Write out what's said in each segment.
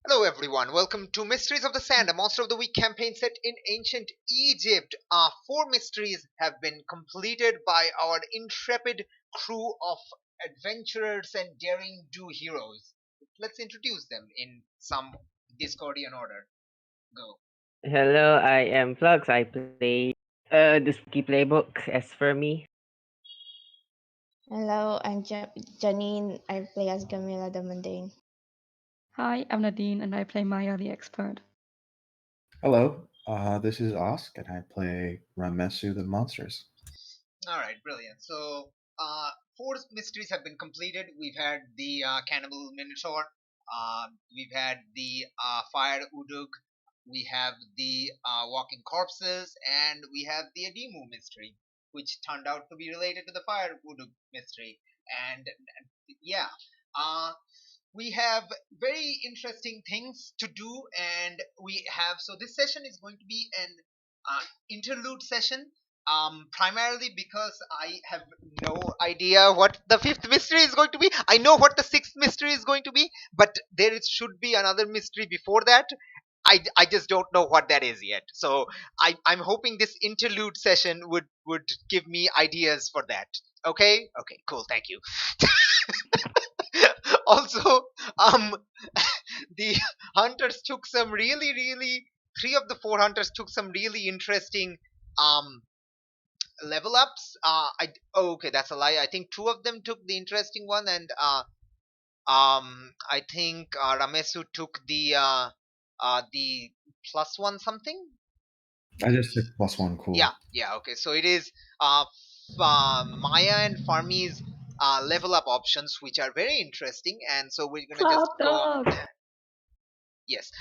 Hello, everyone. Welcome to Mysteries of the Sand, a Monster of the Week campaign set in ancient Egypt. Four mysteries have been completed by our intrepid crew of adventurers and daring do heroes. Let's introduce them in some Discordian order. Go. Hello, I am Flux. I play the Spooky Playbook as for me. Hello, I'm Janine. I play as Gamila the Mundane. Hi, I'm Nadine and I play Maya the Expert. Hello, this is Osk, and I play Ramesu the Monsters. All right, brilliant. So, four mysteries have been completed. We've had the Cannibal Minotaur, we've had the Fire Udug, we have the Walking Corpses, and we have the Adimu mystery, which turned out to be related to the Fire Udug mystery. And yeah, uh, we have very interesting things to do, and we have so this session is going to be an interlude session, primarily because I have no idea what the fifth mystery is going to be. I know what the sixth mystery is going to be, but should be another mystery before that. I just don't know what that is yet. So I'm hoping this interlude session would give me ideas for that. Okay? Okay, cool, thank you. Also, um the hunters took some really three of the four hunters took some really interesting um level ups. Okay, that's a lie. I think two of them took the interesting one, and I think Ramesu took the plus one something. I just took +1, cool. Yeah, okay, so it is Maya and Farmi's level up options, which are very interesting, and so we're gonna just Clap go on. dog! Yes,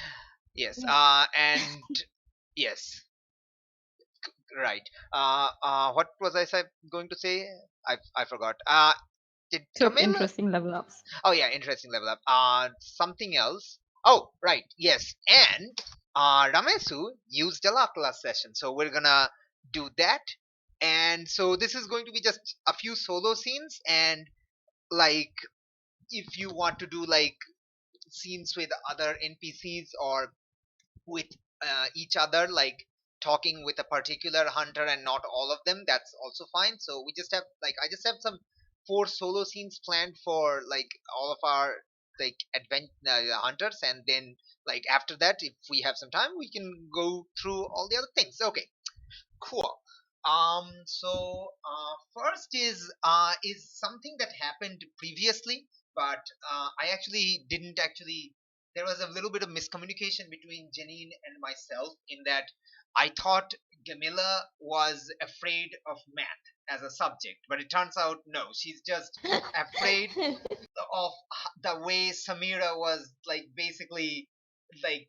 yes, Yeah. and yes, right. What was going to say? I forgot. Did Took Camilla? interesting level ups. Oh yeah, interesting level up. Something else. Oh right, yes, and Ramesu used a luck last session, so we're gonna do that. And so this is going to be just a few solo scenes, and like if you want to do like scenes with other NPCs or with each other, like talking with a particular hunter and not all of them, that's also fine. So we just have like I just have some four solo scenes planned for like all of our like hunters, and then like after that, if we have some time, we can go through all the other things. Okay, cool. First is something that happened previously, but I actually didn't actually. There was a little bit of miscommunication between Janine and myself in that I thought Gamila was afraid of math as a subject, but it turns out no, she's just afraid of the way Samira was like basically like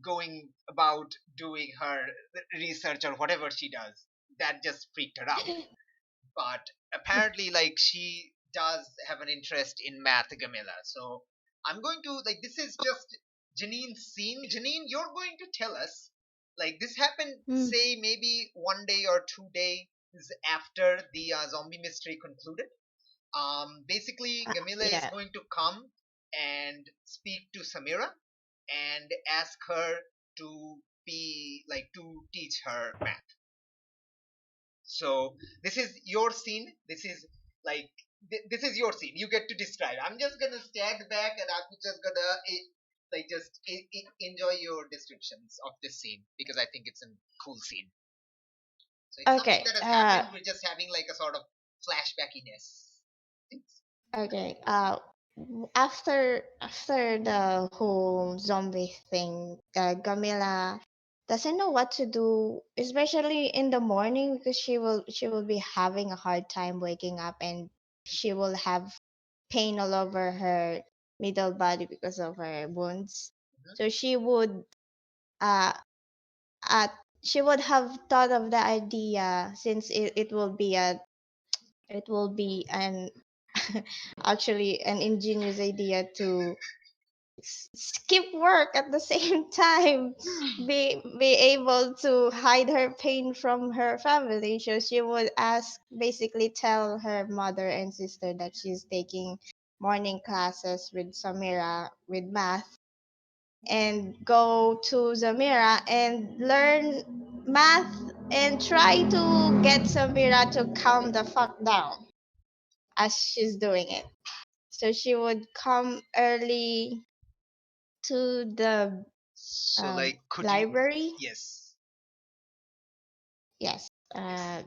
going about doing her research or whatever she does. That just freaked her out. But apparently, like she does have an interest in math, Gamila. So I'm going to like this is just Janine's scene. Janine, you're going to tell us like this happened. Mm. Say maybe 1 day or 2 days after the zombie mystery concluded. Basically, Gamila is Yeah. going to come and speak to Samira and ask her to be like to teach her math. So this is your scene. This is like this is your scene. You get to describe. I'm just gonna stand back and I'm just gonna like just enjoy your descriptions of this scene because I think it's a cool scene. So it's something Okay. that has happened. We're just having like a sort of flashbackiness. Okay. After the whole zombie thing, Gamila doesn't know what to do, especially in the morning because she will be having a hard time waking up, and she will have pain all over her middle body because of her wounds. So uh uh she would have thought of the idea, since it will be an actually an ingenious idea to skip work at the same time, be able to hide her pain from her family. So she would basically tell her mother and sister that she's taking morning classes with Samira with math, and go to Zamira and learn math and try to get Zamira to calm the fuck down as she's doing it. So she would come early to the So like, could you? library. Yes. Yes. Yes.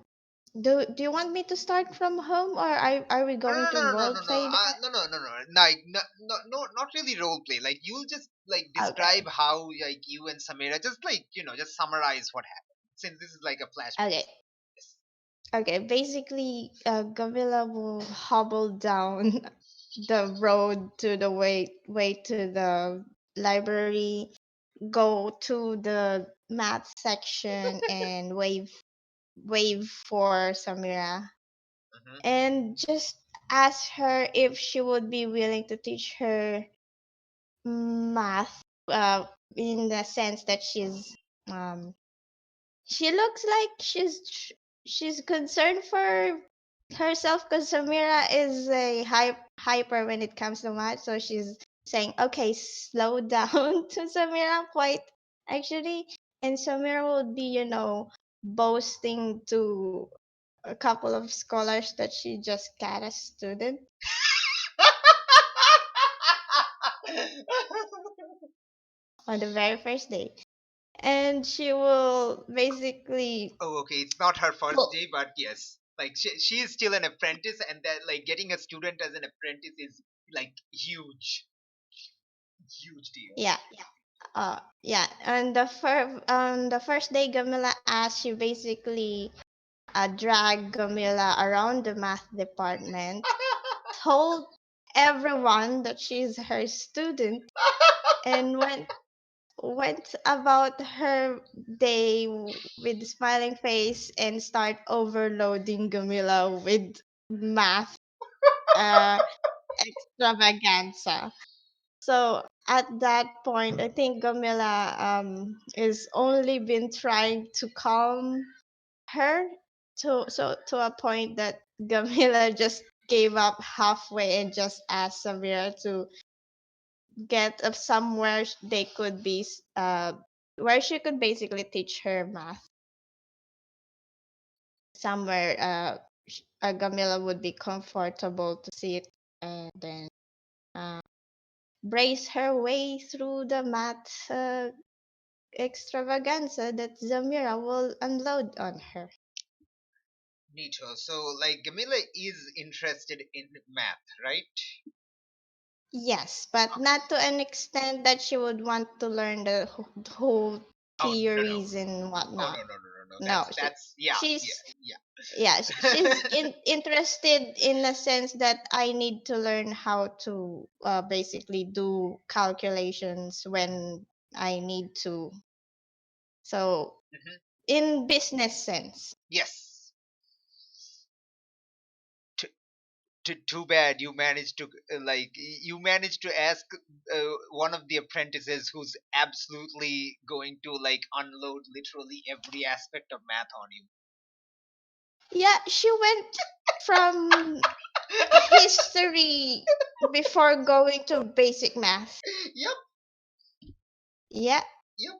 Do you want me to start from home, or are we No, going no, to no, no, no, role no, no, play that? no, no, no, no, like, no, no, no, not really role play. Like, you'll just like Okay. describe how like you and Samira, just like, just summarize what happened, since this is like a flashback. Okay. Yes. Okay. Basically, Gamila will hobble down the road to the way to the library, go to the math section, and wave for Samira, Mm-hmm. and just ask her if she would be willing to teach her math, in the sense that um she looks like she's concerned for herself, because Samira is a hyper when it comes to math. So she's saying, okay, slow down to Samira, quite actually. And Samira would be, boasting to a couple of scholars that she just got a student on the very first day. And she will basically Oh, okay. It's not her first pull, day, but yes, like she is still an apprentice, and that like getting a student as an apprentice is like huge, huge deal. yeah. Yeah, and on the first day Gamila asked, she basically dragged Gamila around the math department, told everyone that she's her student, and went about her day with smiling face and start overloading Gamila with math uh, extravaganza. So at that point, I think Gamila is only been trying to calm her to a point that Gamila just gave up halfway and just asked Samira to get up somewhere they could be where she could basically teach her math, somewhere Gamila would be comfortable to sit, and then uh, brace her way through the math extravaganza that Zamira will unload on her. Neato. So like Gamila is interested in math, right? Yes, but not to an extent that she would want to learn the whole Oh, no, no. theories and Oh, no, whatnot. no, no, no, no. No, That's yeah, she's yeah, yeah, she's yeah. interested in the sense that I need to learn how to basically do calculations when I need to. So Mhm. in business sense. Yes. Too bad you managed to you managed to ask one of the apprentices who's absolutely going to like unload literally every aspect of math on you. Yeah, she went from history before going to basic math. Yep, Yeah. yep.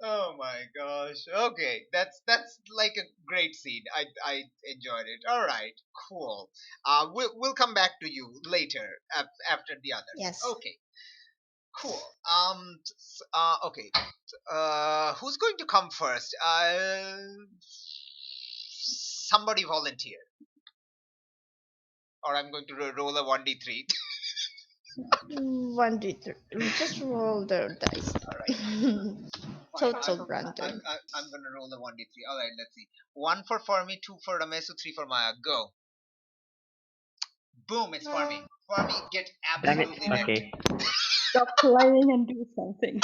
Oh my gosh. Okay, that's like a great scene. I enjoyed it. All right, cool. We'll come back to you later after the others. Yes. Okay, cool. Okay. Who's going to come first? Somebody volunteer, or I'm going to roll a 1d3. 1d3. Just roll the dice. All right. Fine. Total random. I'm gonna roll a 1d3. All right. Let's see. One for Fermi, two for Ramesu, three for Maya. Go. Boom! It's Fermi. Fermi, get Damn it. absolutely wrecked. Okay. Stop playing and do something.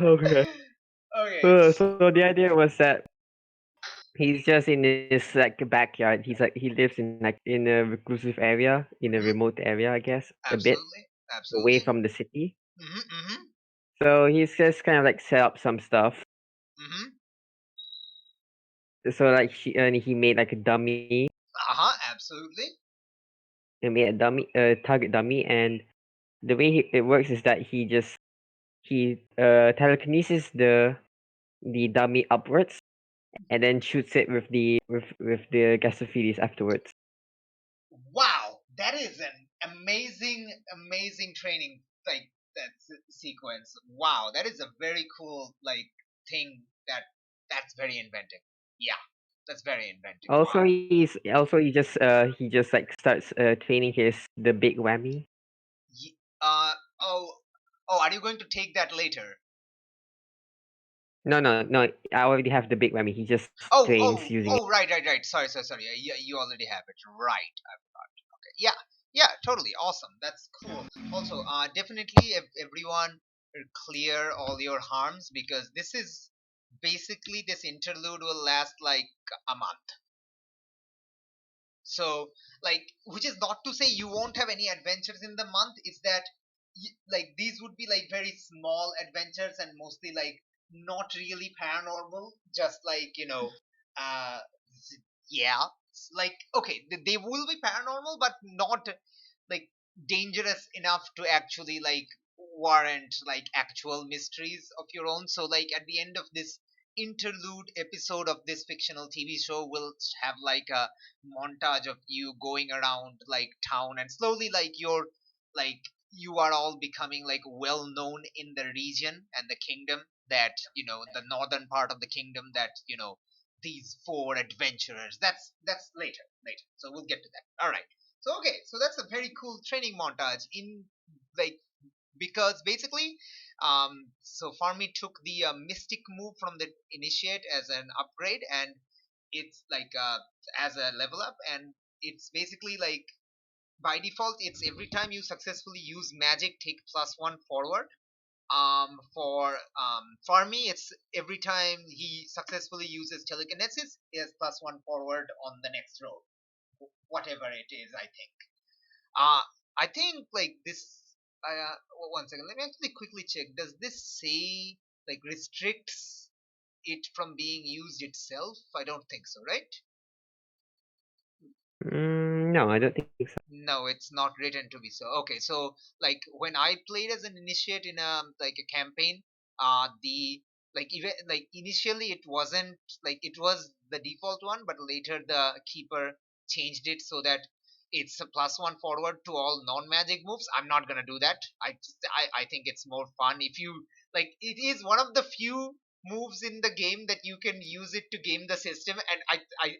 Okay. Okay. So the idea was that he's just in his like backyard. He lives in a reclusive area, in a Mhm. remote area, I guess, a bit Absolutely. away Absolutely. from the city. Mhm. Mhm. So he's just kind of like set up some stuff. Mhm. So like he made like a dummy. Uh huh. Absolutely. He made a dummy, target dummy, and the way it works is that he telekinesis the dummy upwards and then shoots it with the gasophiles afterwards. Wow, that is an amazing training like sequence. Wow, that is a very cool like thing that's very inventive. Yeah, that's very inventive. Also, Wow. he just like starts training the big whammy. Ye- oh, are you going to take that later? No, I already have the big whammy. He just trains using it. Right. Sorry. You already have it. Right. I forgot. Okay. Yeah. Totally awesome. That's cool. Also, definitely if everyone clear all your harms because this interlude will last like a month. So, like, which is not to say you won't have any adventures in the month. It's that, like, these would be like very small adventures and mostly like not really paranormal. Just like uh, yeah, like okay, they will be paranormal, but not like dangerous enough to actually like warrant like actual mysteries of your own. So, like, at the end of this interlude episode of this fictional TV show, we'll have like a montage of you going around like town and slowly like you are all becoming like well known in the region and the kingdom that the northern part of the kingdom that these four adventurers. That's later, so we'll get to that. All right, so okay, so that's a very cool training montage in like because basically so Farmi took the mystic move from the initiate as an upgrade, and it's like as a level up, and it's basically like by default it's every time you successfully use magic take +1 forward. For me it's every time he successfully uses telekinesis he has +1 forward on the next roll, whatever it is. uh I think like this one second, let me actually quickly check. Does this say like restricts it from being used itself? I don't think so, right? No, I don't think so. No, it's not written to be so. Okay, so like when I played as an initiate in a campaign, the like even like initially it wasn't like it was the default one, but later the keeper changed it so that it's a +1 forward to all non-magic moves. I'm not gonna do that. I think it's more fun if you like. It is one of the few moves in the game that you can use it to game the system, and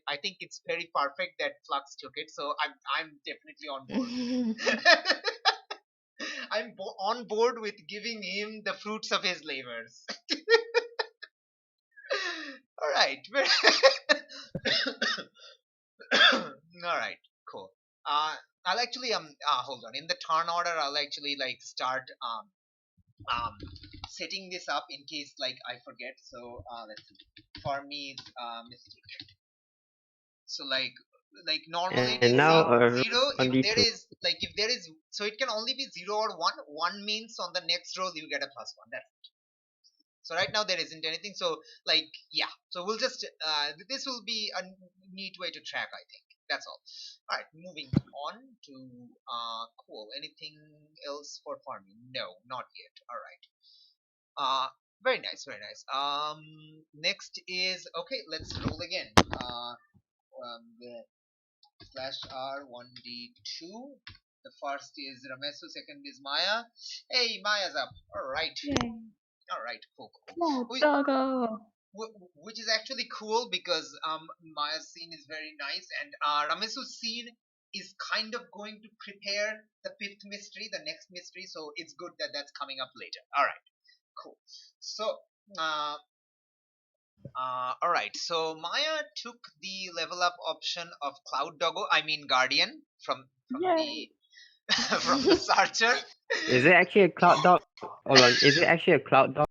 I think it's very perfect that Flux took it, so I'm definitely on board. On board with giving him the fruits of his labors. All right. All right, cool. I'll actually hold on. In the turn order, I'll actually like start um setting this up in case like I forget. So let's see. For me, it's Mystic. So like normally it And is now zero. on D2. If there is, so it can only be 0 or 1. 1 means on the next roll you get a +1. That's it. So right now there isn't anything. So like yeah. So we'll just this will be a neat way to track. I think that's all. All right, moving on to cool. Anything else for farming? No, not yet. All right. Very nice, very nice. Next is okay. Let's roll again. The /R1D2. The first is Ramesu, second is Maya. Hey, Maya's up. All right. Yay. All right, cool. Let's Which, go. which is actually cool because Maya's scene is very nice, and Ramesu's scene is kind of going to prepare the fifth mystery, the next mystery. So it's good that that's coming up later. All right, cool. So uh, all right, so Maya took the level up option of Cloud Doggo, I mean Guardian, from Yay. the from the Searcher. Is it actually a cloud dog? Hold on. Is it actually a cloud dog?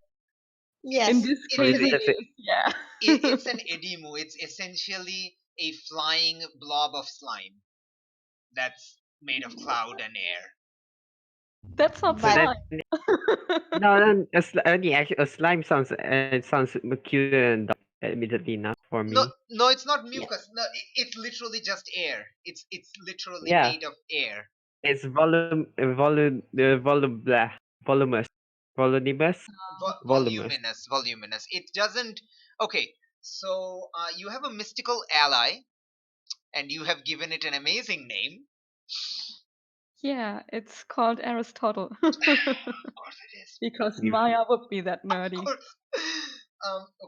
In Yes. this It Or is is case, it a it just a is. Yeah. it's an edimu. It's essentially a flying blob of slime that's made of cloud and air. That's not so But then slime. no, actually a slime sounds cuter than dog, admittedly enough for No, me. no, it's not yeah. mucus. No, it's literally just air. It's literally Yeah. made of air. It's voluminous, voluminous, voluminous. Voluminous. It doesn't. Okay, so you have a mystical ally, and you have given it an amazing name. Yeah, it's called Aristotle. Of course it is. Because You- Maya would be that Of nerdy. course.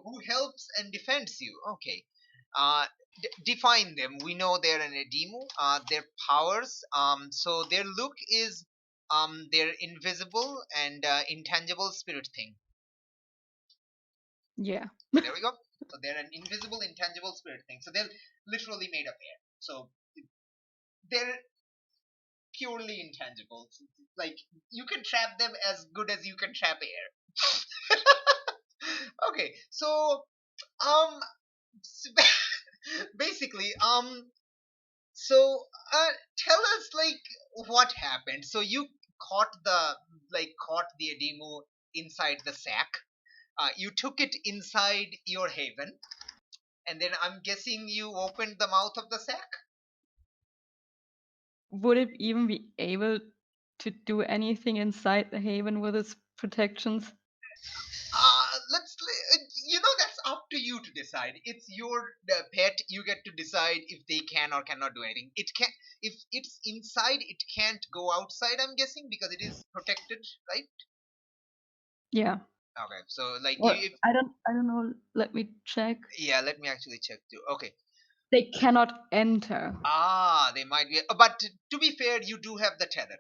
Who helps and defends you? Okay. Uh, define them. We know they're an Edimu. Their powers. So their look is their invisible and intangible spirit thing. Yeah. There we go. So they're an invisible, intangible spirit thing. So they're literally made of air. So they're purely intangible. Like you can trap them as good as you can trap air. Okay, so um, basically so tell us like what happened. So you caught the Edimu inside the sack. You took it inside your haven, and then I'm guessing you opened the mouth of the sack. Would it even be able to do anything inside the haven with its protections? That's up to you to decide. It's your pet. You get to decide if they can or cannot do anything. It can, if it's inside, it can't go outside, I'm guessing, because it is protected, right? Yeah. Okay, so like Or if, I don't know. Let me check. yeah, let me actually check too. Okay. They cannot enter. They might be, but to be fair, you do have the tether.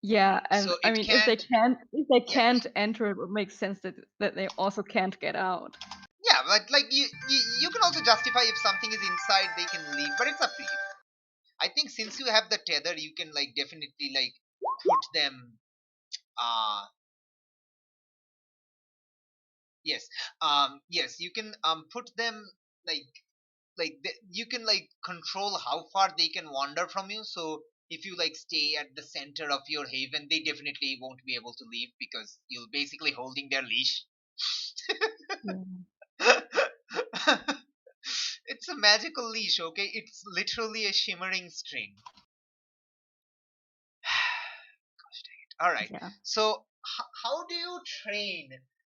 Yeah, and So I it mean, can't, if they yeah. can't enter, it would make sense that they also can't get out. Yeah, but like you can also justify if something is inside, they can leave, but it's up to you. I think since you have the tether, you can like definitely like put them. Uh, yes, yes, you can put them like you can like control how far they can wander from you. So if you like stay at the center of your haven, they definitely won't be able to leave because you're basically holding their leash. Yeah. It's a magical leash, okay? It's literally a shimmering string. Gosh dang it. All right. Yeah. So, how do you train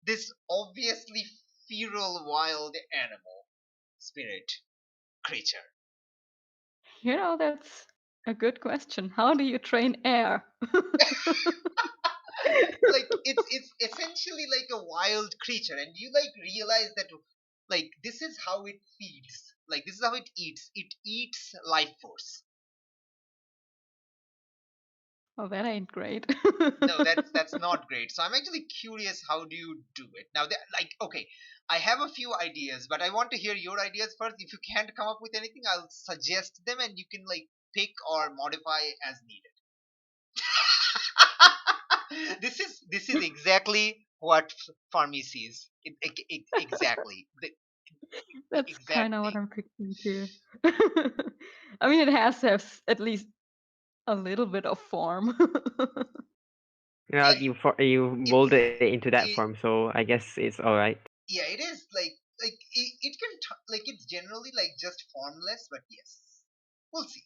this obviously feral wild animal, spirit, creature? You know, that's a good question. How do you train air? Like it's essentially like a wild creature, and you like realize that like this is how it feeds. Like this is how it eats. It eats life force. Oh, that ain't great. No, that's not great. So I'm actually curious, how do you do it now? Like, okay, I have a few ideas, but I want to hear your ideas first. If you can't come up with anything, I'll suggest them, and you can like pick or modify as needed. This is exactly what Farmi sees. Exactly the That's exact kind of what thing. I'm picturing too. I mean, it has to have at least a little bit of form. Yeah, Yeah, you it's molded it into that it, form, so I guess it's all right. yeah, it is like it can like it's generally like just formless, but yes, we'll see.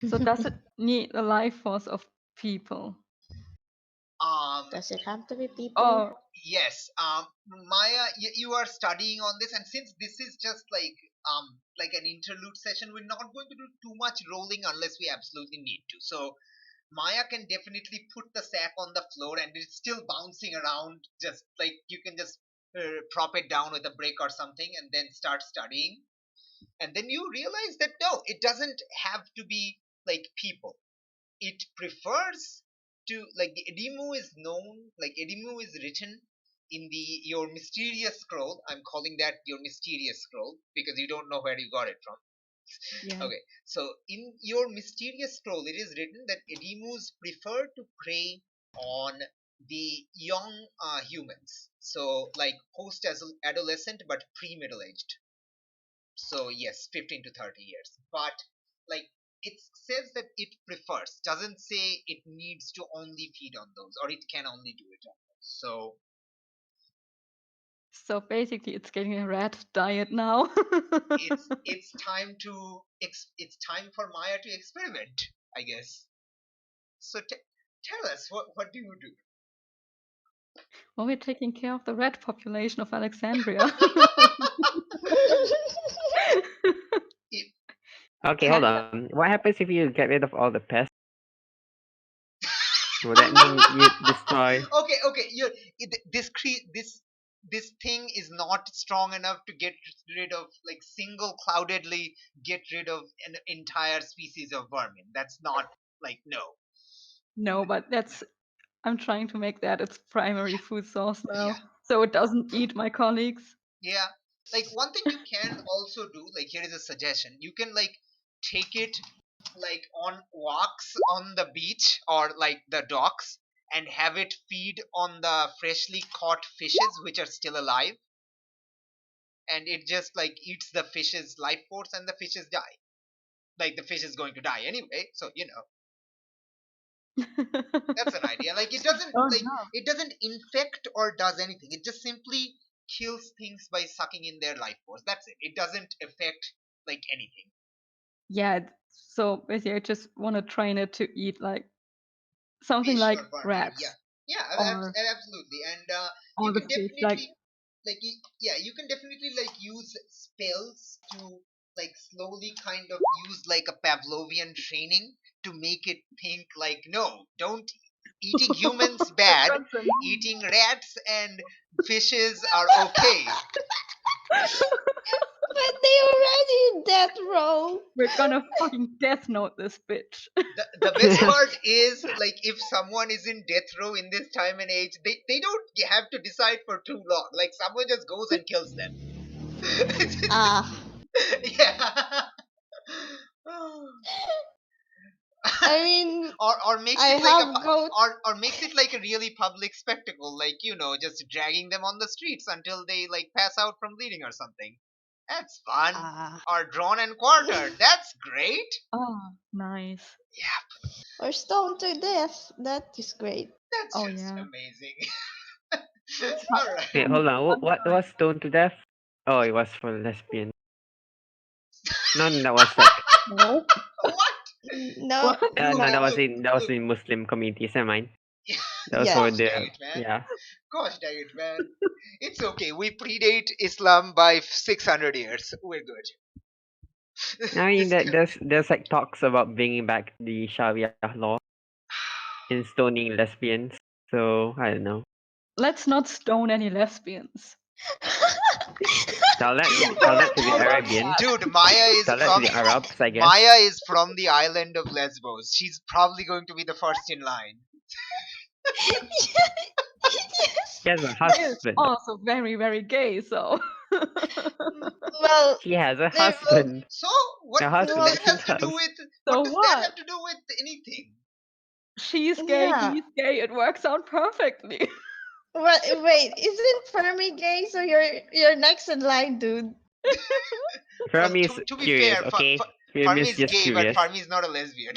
So does it need the life force of people? Does it have to be people? Or Yes, Maya, you are studying on this, and since this is just like an interlude session, we're not going to do too much rolling unless we absolutely need to. So Maya can definitely put the sack on the floor, and it's still bouncing around. Just like you can just prop it down with a brick or something, and then start studying. And then you realize that no, it doesn't have to be like people. It prefers to like the Edimu is known, like Edimu is written in the your mysterious scroll. I'm calling that your mysterious scroll because you don't know where you got it from. yeah. Okay, so in your mysterious scroll, it is written that Edimus prefer to prey on the young humans. So like post adolescent but pre middle aged. So yes, 15 to 30 years. But like it says that it prefers, doesn't say it needs to only feed on those or it can only do it on those. So So basically, it's getting a rat diet now. it's time to it's time for Maya to experiment. I guess. So tell us, what do you do? Well, we're taking care of the rat population of Alexandria. If- Okay, hold on. What happens if you get rid of all the pests? Would that mean you destroy? okay. This thing is not strong enough to get rid of, like, single-cloudedly get rid of an entire species of vermin. That's not, like, no. No, but I'm trying to make that its primary food source now, Yeah. so it doesn't eat my colleagues. Yeah, like, one thing you can also do, like, here is a suggestion. You can, like, take it, like, on walks on the beach or, like, the docks, and have it feed on the freshly caught fishes which are still alive, and it just, like, eats the fish's life force and the fishes die. Like, the fish is going to die anyway, so that's an idea. Like, it doesn't Oh like no. it doesn't infect or does anything. It just simply kills things by sucking in their life force. That's it. It doesn't affect, like, anything. Yeah, so basically I just want to train it to eat like something Fish like or vermin. rats or Absolutely. And you the can fish. Like, definitely, like, you can definitely, like, use spells to, like, slowly kind of use, like, a Pavlovian training to make it think, like, no, don't, eating humans bad, eating rats and fishes are okay. But they already in death row. we're gonna fucking death note this bitch. The best part is, like, if someone is in death row in this time and age, they don't have to decide for too long. Like, someone just goes and kills them. Ah, Yeah. I mean, or makes I it like have both. or makes it like a really public spectacle, like, just dragging them on the streets until they, like, pass out from bleeding or something. That's fun. Ah, Or drawn and quartered. That's great. Oh, nice. or stoned to death. That is great. That's Oh, just yeah. amazing. fun. All right. Wait, hold on. Fun What time. was stoned to death? Oh, it was for lesbian. No, that was like No. What? No, What? no, that was Look. in Muslim communities. Never mind. That was Yeah. for Gosh the dang it, man. yeah. Gosh dang it, man. It's okay. We predate Islam by 600 years. We're good. I mean This that there's like talks about bringing back the Sharia law in stoning lesbians. So I don't know. Let's not stone any lesbians. Tell that Dude, to the Arabians. dude, Maya is Tell that to from the Arabs, I guess. Maya is from the island of Lesbos. She's probably going to be the first in line. Yes. She has a Is husband. also very, very gay, so. Well, She has a they will- husband. So what Her does husband that lives in have to do house. with So what does that what? have to do with anything? She's gay, Yeah. he's gay, it works out perfectly. Wait, isn't Fermi gay? So you're next in line, dude. Well, Fermi is to be curious, fair, okay? Fermi Fermi is is just gay, but curious. Fermi is not a lesbian.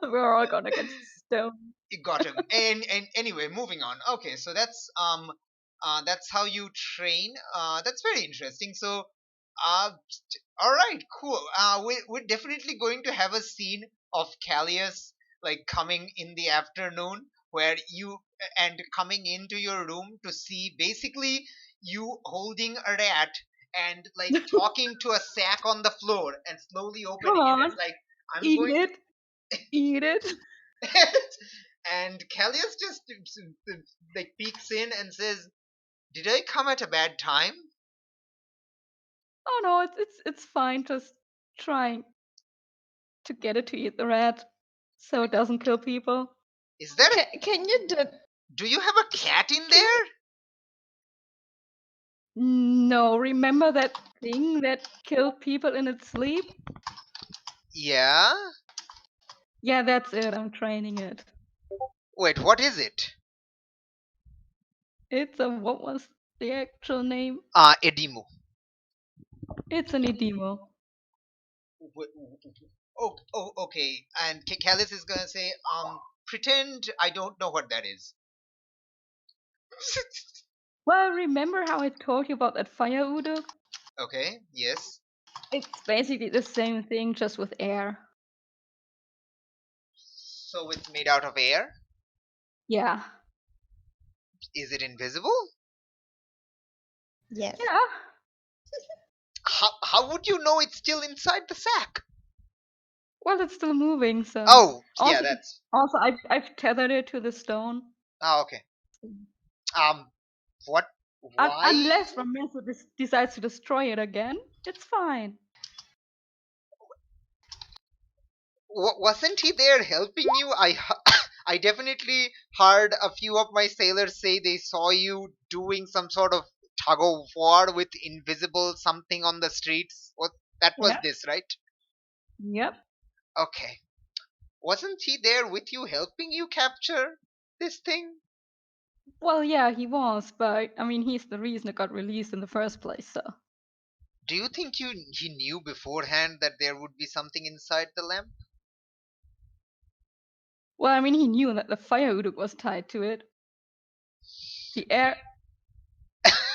We're all gonna get stoned. You got him. And anyway, moving on. Okay, so that's how you train. That's very interesting. So, all right, cool. We're definitely going to have a scene of Callius, like, coming in the afternoon, where you and coming into your room to see basically you holding a rat and, like, talking to a sack on the floor and slowly opening Come it. on, It's like, I'm eat going. it, eat it. And Callius just, like, peeks in and says, "Did I come at a bad time?" Oh no, it's fine. Just trying to get it to eat the rat, so it doesn't kill people. Is there a, Can you do you have a cat in there? No, remember that thing that killed people in its sleep? Yeah. Yeah, that's it. I'm training it. Wait, what is it? It's a what was the actual name? Edimu. It's an edemo. Oh, okay. And Callius is gonna say, pretend I don't know what that is. Well, remember how I told you about that fire uduk? Okay. Yes. It's basically the same thing, just with air. So it's made out of air? Yeah. Is it invisible? Yes. Yeah. How would you know it's still inside the sack? Well, it's still moving, so. Oh, yeah, Also, that's. also I've tethered it to the stone. Oh, okay. What? Why? Unless Ramesu decides to destroy it again, it's fine. Wasn't he there helping you? I definitely heard a few of my sailors say they saw you doing some sort of tug of war with invisible something on the streets. What? That was Yeah. this, right? Yep. Okay. Wasn't he there with you helping you capture this thing? Well, yeah, he was, but I mean, he's the reason it got released in the first place, so. Do you think he knew beforehand that there would be something inside the lamp? Well, I mean, he knew that the fire uduk was tied to it. The air.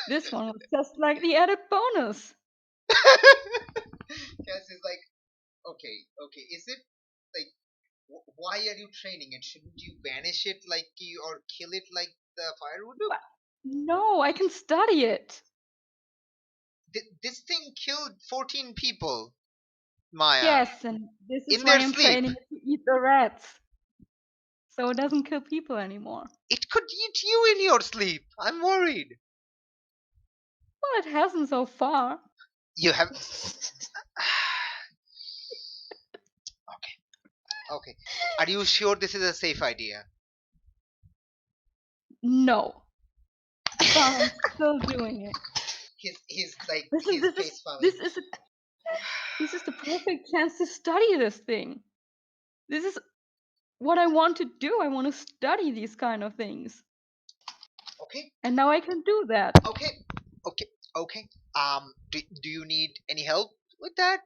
This one was just like the added bonus. Cass is like, okay. Is it like, why are you training it? Shouldn't you banish it like you or kill it like the fire would do? But no, I can study it. This thing killed 14 people, Maya. Yes, and this is In why their I'm sleep. training it to eat the rats. So it doesn't kill people anymore. It could eat you in your sleep. I'm worried. Well, it hasn't so far. You have. Okay. Are you sure this is a safe idea? No. But I'm still doing it. He's like This his is face falling. this is the perfect chance to study this thing. This is what I want to do. I want to study these kind of things. Okay. And now I can do that. Okay. Do you need any help with that?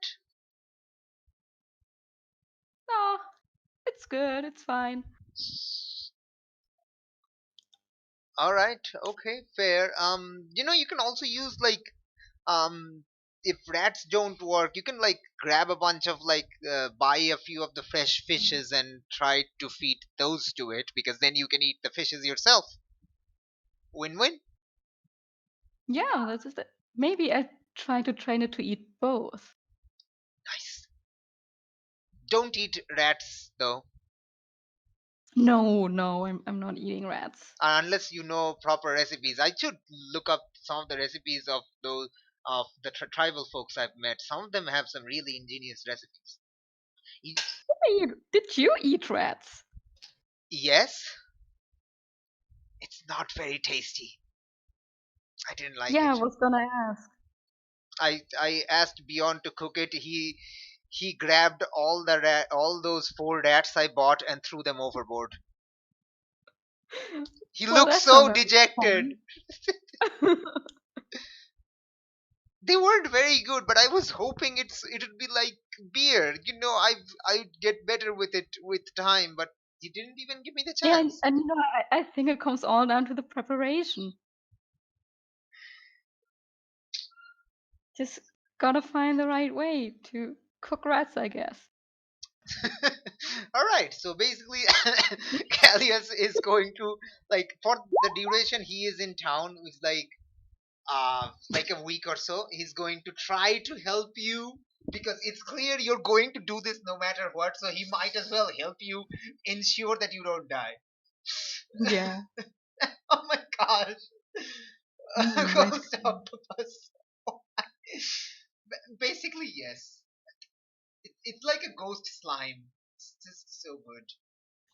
No, it's good. It's fine. All right. Okay. Fair. You can also use like if rats don't work, you can like grab a bunch of like buy a few of the fresh fishes and try to feed those to it because then you can eat the fishes yourself. Win-win. Yeah, that's just it. Maybe I try to train it to eat both. Nice. Don't eat rats though, No, I'm not eating rats. unless you know proper recipes. I should look up some of the recipes of those of the tribal folks I've met. Some of them have some really ingenious recipes. Did you eat rats? Yes, it's not very tasty. I didn't like Yeah, I it. was gonna ask. I asked Beyond to cook it. He grabbed all those 4 rats I bought and threw them overboard. He Well, looked that's not so very dejected. fun. They weren't very good, but I was hoping it'd be like beer. I'd get better with it with time, but he didn't even give me the Yeah, chance. and I think it comes all down to the preparation. Just gotta find the right way to cook rats, I guess. All right, so basically, Callius is going to like for the duration he is in town, is like a week or so. He's going to try to help you because it's clear you're going to do this no matter what. So he might as well help you ensure that you don't die. Yeah. Oh my gosh, Right. ghost octopus. Basically, yes. It's like a ghost slime. It's just so good.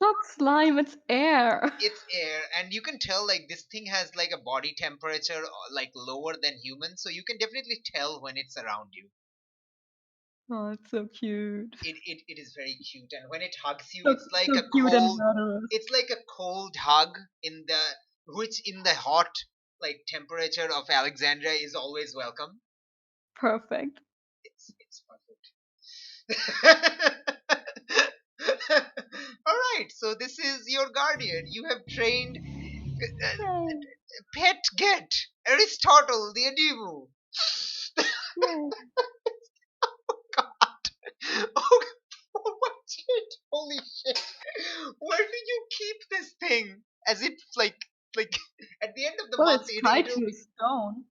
Not slime, it's air. It's air, and you can tell like this thing has like a body temperature like lower than human, so you can definitely tell when it's around you. Oh, it's so cute. It is very cute, and when it hugs you, So, it's like so a cute and cold. murderous. It's like a cold hug which in the hot like temperature of Alexandria is always welcome. Perfect. It's perfect. All right, so this is your guardian. You have trained Yay. Pet Get Aristotle the Adimu. Yay. God. Oh, oh my shit. Holy shit. as if like at the end of the Well, month it's tied it'll to a stone.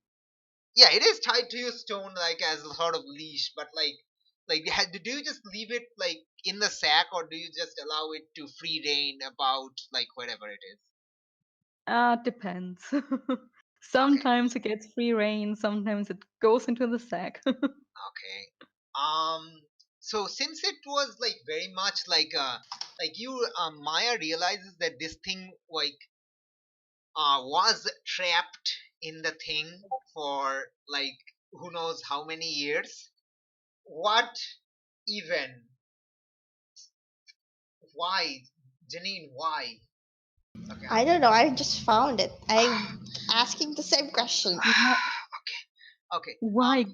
yeah, it is tied to your stone like as a sort of leash, but do you just leave it like in the sack, or do you just allow it to free reign about like wherever it is? Depends. Okay, Sometimes it gets free reign, sometimes it goes into the sack. okay. So since it was like very much like you Maya realizes that this thing like was trapped in the thing for like who knows how many years. What even? Why, Janine? Why? Okay, I don't know. I just found it. I'm asking the same question. Why? okay. Why?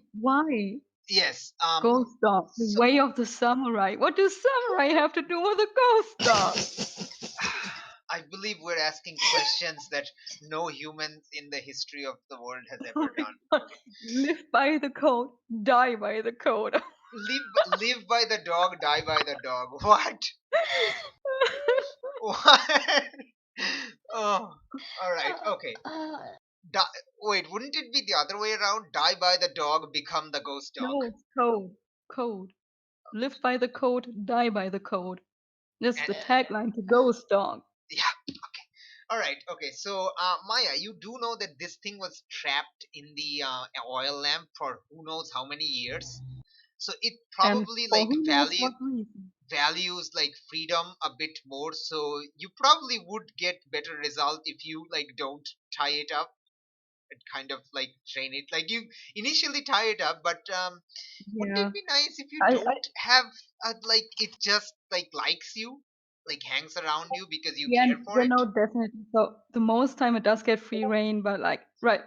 Yes. Ghost dog, the So way of the samurai. What do samurai have to do with a ghost dog? I believe we're asking questions that no human in the history of the world has Oh ever my done. God. Live by the code, die by the code. Live by the dog, die by the dog. What? What? Oh, all right. Okay. Uh, Di- Wait, wouldn't it be the other way around? Die by the dog, become the ghost dog. No, it's code. Code. Live by the code, die by the code. That's And, the tagline to Ghost Dog. yeah. All right. Okay. So, Maya, you do know that this thing was trapped in the oil lamp for who knows how many years. So it And probably for like who knows what reason. values like freedom a bit more. So you probably would get better result if you like don't tie it up and kind of like train it. Like you initially tie it up, but wouldn't it Yeah. be nice if you I don't have like it just like likes you, like hangs around you because you yeah, care for yeah, it? no, definitely. So the most time it does get free reign, but like right,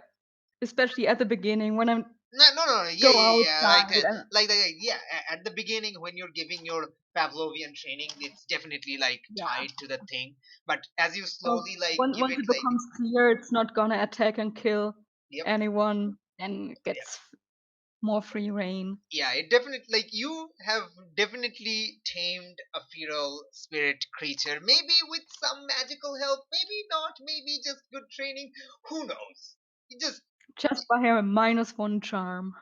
especially at the beginning when I'm No, no, no, no. Yeah, go yeah, yeah. outside and Yeah. At the beginning, when you're giving your Pavlovian training, it's definitely like yeah. tied to the thing. But as you So slowly like once give once it it like, becomes clear it's not gonna attack and kill yep, anyone, then it yep, gets more free reign. yeah, it definitely like you have definitely tamed a feral spirit creature. Maybe with some magical help, maybe not, maybe just good training. Who knows? You just Just by having -1 charm.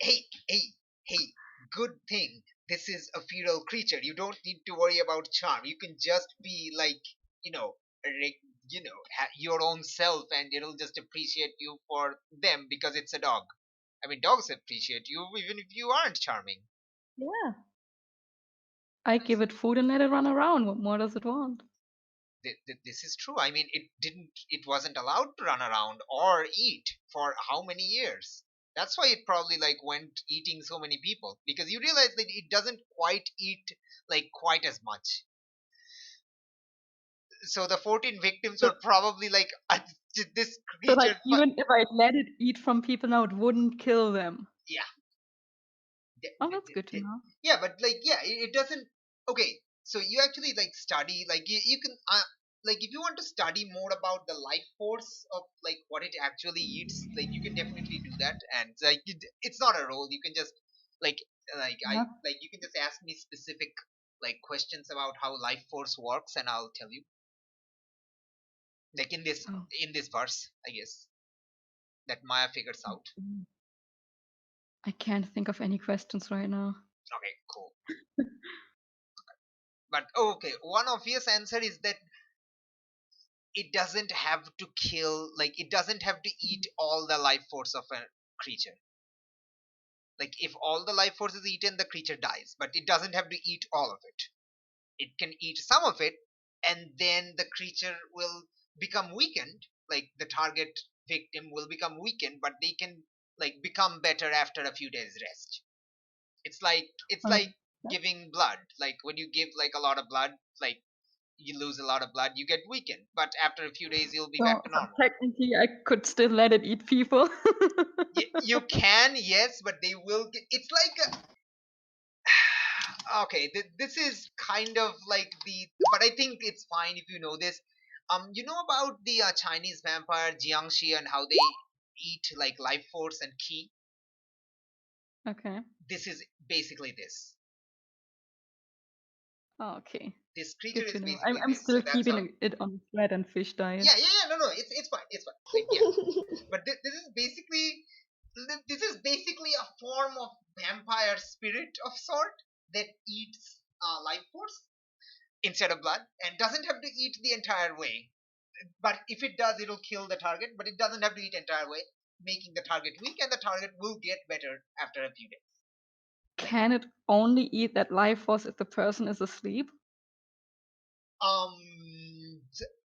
hey, hey, hey, good thing. This is a feral creature. You don't need to worry about charm. You can just be like, you know, your own self, and it'll just appreciate you for them because it's a dog. I mean, dogs appreciate you even if you aren't charming. Yeah. I give it food and let it run around. What more does it want? This is true. I mean, it wasn't allowed to run around or eat for how many years? That's why it probably like went eating so many people, because you realize that it doesn't quite eat like quite as much. So the 14 victims So, were probably like this so like creature. even if I let it eat from people now, it wouldn't kill them. Yeah, Oh, that's good to know. yeah, but like yeah, it doesn't. Okay, so you actually like study like you can like if you want to study more about the life force of like what it actually eats, like you can definitely do that, and like it's not a role. You can just like Yeah. you can just ask me specific like questions about how life force works, and I'll tell you like Oh. in this verse, I guess, that Maya figures out. Mm. I can't think of any questions right now. Okay, cool. But okay, one obvious answer is that it doesn't have to kill, like it doesn't have to eat all the life force of a creature. Like if all the life force is eaten, the creature dies, but it doesn't have to eat all of it. It can eat some of it, and then the creature will become weakened, like the target victim will become weakened, but they can like become better after a few days rest. It's Oh, like giving blood. Like when you give like a lot of blood, like you lose a lot of blood, you get weakened, but after a few days you'll be back so, to so normal. technically, I could still let it eat people. You can, yes, but they will get, it's like okay, this is kind of like the, but I think it's fine if you know this. You know about the Chinese vampire Jiangxi and how they eat like life force and ki? Okay. This is basically this. Oh, okay. This creature Good to is know. basically I'm this. still So that's how. keeping it on bread and fish diet. Yeah. No, it's fine. It's fine. Like, yeah. But this is basically a form of vampire spirit of sort that eats life force instead of blood, and doesn't have to eat the entire way. But if it does, it'll kill the target. But it doesn't have to eat entire way, making the target weak, and the target will get better after a few days. Can it only eat that life force if the person is asleep?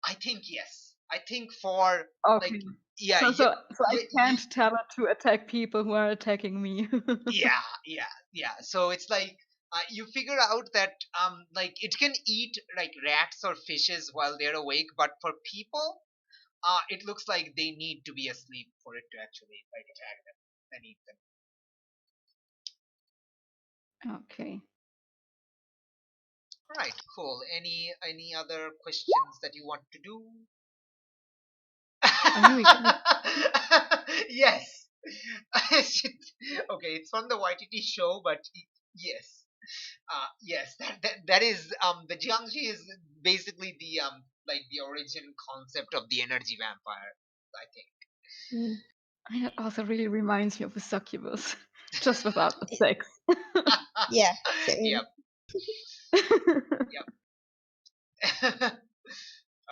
I think yes. I think for Okay. like yeah, So I yeah, can't tell it to attack people who are attacking me. yeah. So it's like you figure out that like it can eat like rats or fishes while they're awake, but for people, it looks like they need to be asleep for it to actually like attack them and eat them. Okay. Right, cool. Any other questions that you want to do? I know Yes. Okay, it's from the YTT show, but yes. Yes, that is the Jiangshi is basically the like the origin concept of the energy vampire, I think. Mm. It also really reminds me of a succubus, just without the sex. Yeah, same. Yep.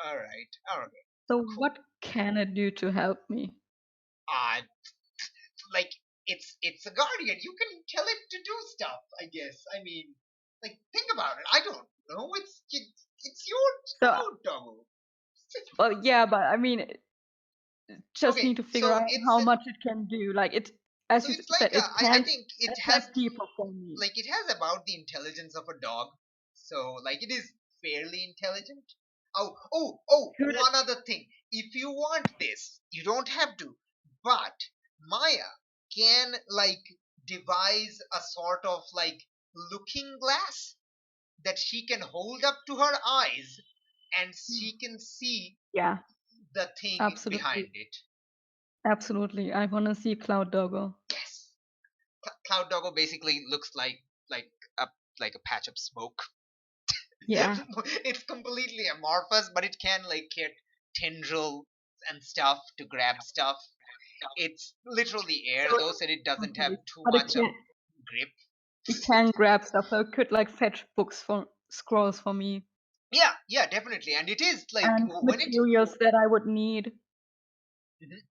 All right. So Cool. what can it do to help me? Uh like it's a guardian. You can tell it to do stuff, I guess. I mean, like think about it. I don't know. It's your So, cloud doggo. well, yeah, but I mean, just Okay, need to figure so out how much it can do. Like as so you it's like said, it I can't think it has attack people for me. like it has about the intelligence of a dog. So like it is fairly intelligent. Oh, Could it? one other thing. If you want this, you don't have to. But Maya can like devise a sort of like looking glass that she can hold up to her eyes, and she can see Yeah, the thing behind absolutely, it. absolutely. I want to see Cloud Doggo. Yes. Cloud Doggo basically looks like a like a patch of smoke. Yeah. It's completely amorphous, but it can like get tendrils and stuff to grab stuff. It's literally air So though, so it doesn't have okay, too but much of grip. it can grab stuff. So it could like fetch books for scrolls for me Yeah, definitely. And it is like and when it. materials that I would need. Mhm.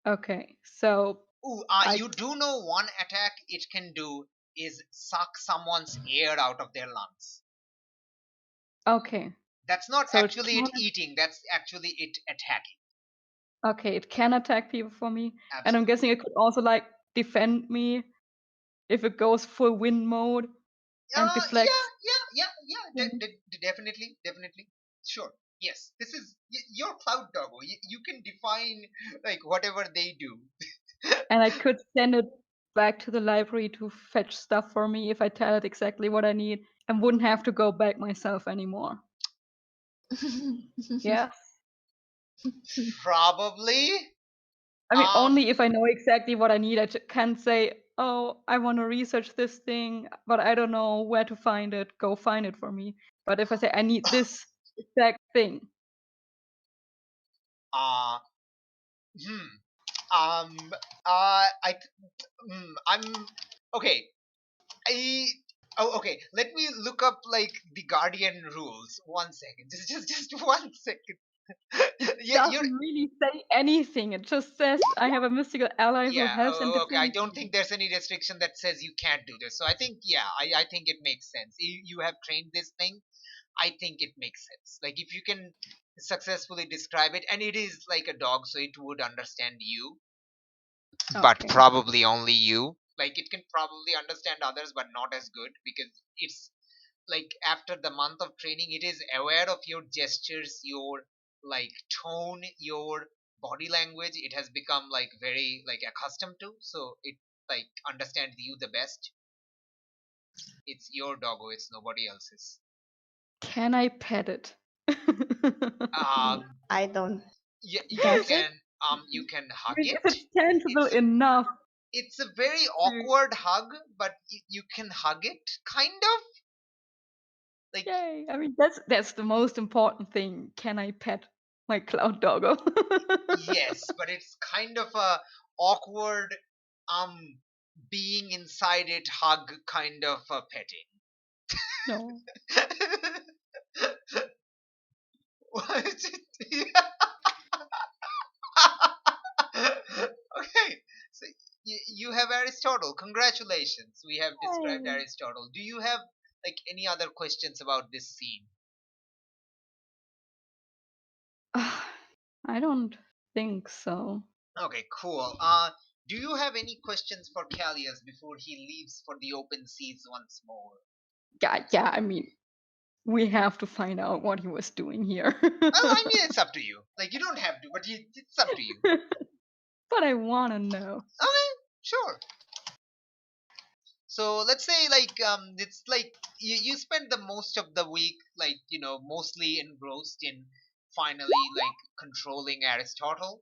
Okay, so Ooh, I you do know one attack it can do is suck someone's air out of their lungs. okay. That's not So it actually can it eating, that's actually it attacking. okay, it can attack people for me. And I'm Absolutely. guessing it could also like defend me if it goes full wind mode and deflects. Definitely. Sure. Yes, this is your cloud doggo. You can define like whatever they do. And I could send it back to the library to fetch stuff for me if I tell it exactly what I need and wouldn't have to go back myself anymore. Yeah. Probably. I mean, Um. only if I know exactly what I need. I can't say, oh, I want to research this thing, but I don't know where to find it. Go find it for me. But if I say, I need this exact thing. Uh. Hmm. I'm okay. I. Oh, okay. Let me look up like the Guardian rules. 1 second. Just 1 second. Yeah, you're. Doesn't really say anything. It just says I have a mystical ally who Yeah. helps and Okay. I defends don't me. think there's any restriction that says you can't do this. So I think yeah. I think it makes sense. You have trained this thing. I think it makes sense. Like if you can successfully describe it, and it is like a dog, so it would understand you, but Okay. probably only you. Like it can probably understand others, but not as good because it's like after the month of training, it is aware of your gestures, your like tone, your body language. It has become like very like accustomed to, so it like understands you the best. It's your doggo. It's nobody else's. Can I pet it? Um, I don't. you Does it? can you can I hug mean, if it. it's tangible It's enough it's a very to. awkward hug, but you can hug it kind of. Like, Yay! I mean, that's the most important thing. Can I pet my cloud doggo? yes, but it's kind of a awkward, being inside it hug kind of petting. No. What? Okay, so you have Aristotle. Congratulations, we have described Yay. Aristotle. Do you have like any other questions about this scene? I don't think so. Okay, cool. Do you have any questions for Callias before he leaves for the open seas once more? Yeah, I mean, we have to find out what he was doing here. Well, I mean, it's up to you. Like, you don't have to, but it's up to you. But I want to know. Okay, sure. So let's say it's like you spend the most of the week like mostly engrossed in finally like controlling Aristotle,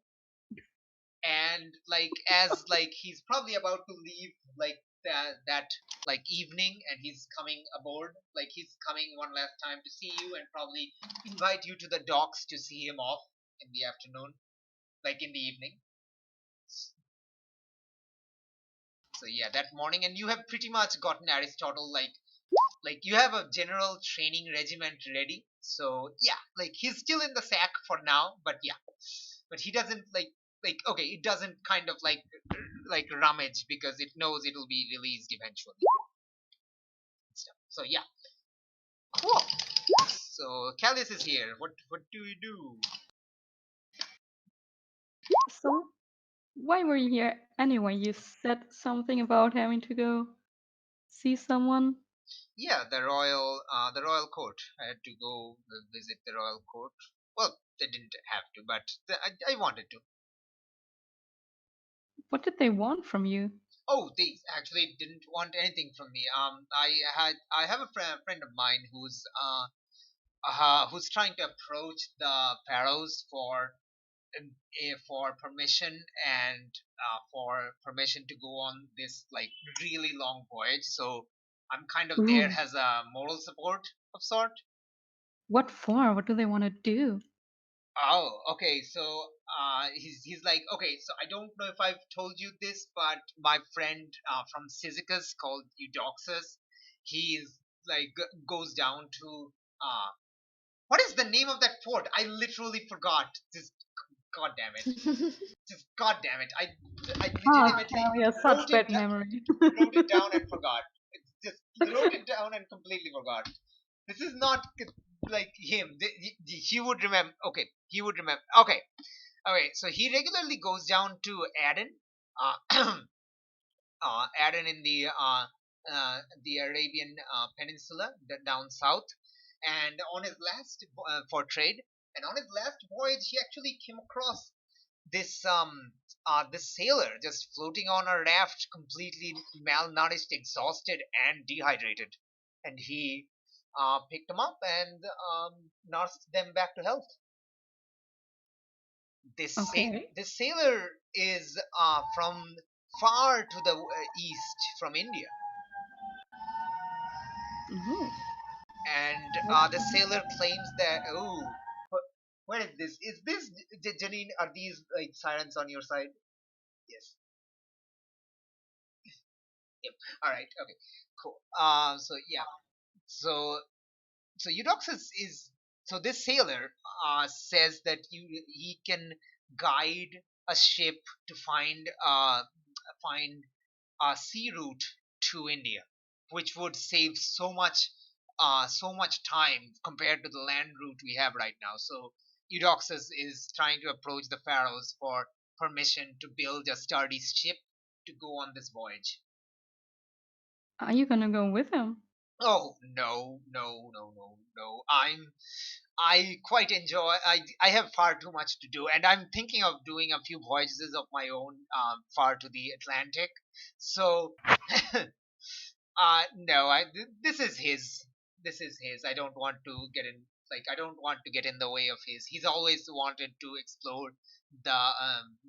and like as like he's probably about to leave like that like evening, and he's coming aboard, like he's coming one last time to see you and probably invite you to the docks to see him off in the afternoon, like in the evening. So yeah, that morning, and you have pretty much gotten Aristotle like you have a general training regiment ready. So yeah, like he's still in the sack for now, but yeah, but he doesn't like okay, it doesn't kind of like rummage because it knows it'll be released eventually. So yeah, cool. So Callias is here. What do you do? So, why were you here anyway? You said something about having to go see someone. Yeah, the royal court. I had to go visit the royal court. Well, I didn't have to, but I wanted to. What did they want from you? Oh, they actually didn't want anything from me. I have a friend of mine who's trying to approach the pharaohs for permission and for permission to go on this like really long voyage. So I'm kind of there Ooh. as a moral support of sort. What for? What do they want to do? Oh, okay. So he's like, okay. So I don't know if I've told you this, but my friend from Cyzicus called Eudoxus, he's like goes down to what is the name of that port? I literally forgot. Just god damn it. Just god damn it. I legitimately Kelly has such wrote it bad memory. wrote it down and forgot. It's just wrote it down and completely forgot. This is not like him. He would remember. Okay, he would remember. Okay, okay. So he regularly goes down to Aden, uh, Aden in the Arabian Peninsula, down south, and on his last for trade. And on his last voyage, he actually came across this sailor just floating on a raft, completely malnourished, exhausted, and dehydrated. And he picked them up and nursed them back to health. Okay. This sailor is from far to the east, from India, Ooh. and the sailor claims that what is this? Is this Janine? Are these like sirens on your side? Yes. Yep. All right. Okay. Cool. So yeah. So Eudoxus is so this sailor says that he can guide a ship to find a sea route to India, which would save so much time compared to the land route we have right now. So Eudoxus is trying to approach the pharaohs for permission to build a sturdy ship to go on this voyage. Are you gonna go with him? Oh no, no, no, no, no. I quite enjoy. I have far too much to do, and I'm thinking of doing a few voyages of my own far to the Atlantic. So, no, this is his. This is his. I don't want to get in. Like I don't want to get in the way of his. He's always wanted to explore the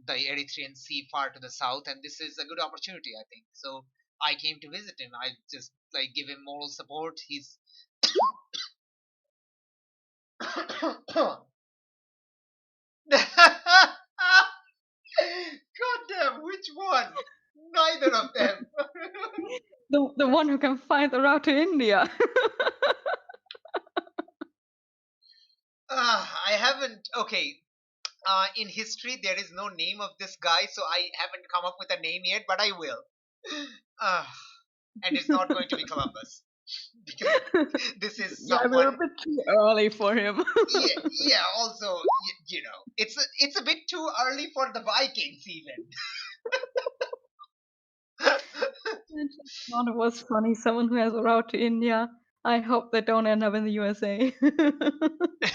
Erythraean Sea far to the south, and this is a good opportunity, I think. So I came to visit him. I just like give him moral support. He's God damn, which one? Neither of them. The one who can find the route to India. I haven't. Okay. In history, there is no name of this guy, so I haven't come up with a name yet, but I will. And it's not going to be Columbus because this is Yeah, we're a someone. bit too early for him. Yeah. Also, you know, it's a bit too early for the Vikings even. I just thought it was funny. Someone who has a route to India. I hope they don't end up in the USA.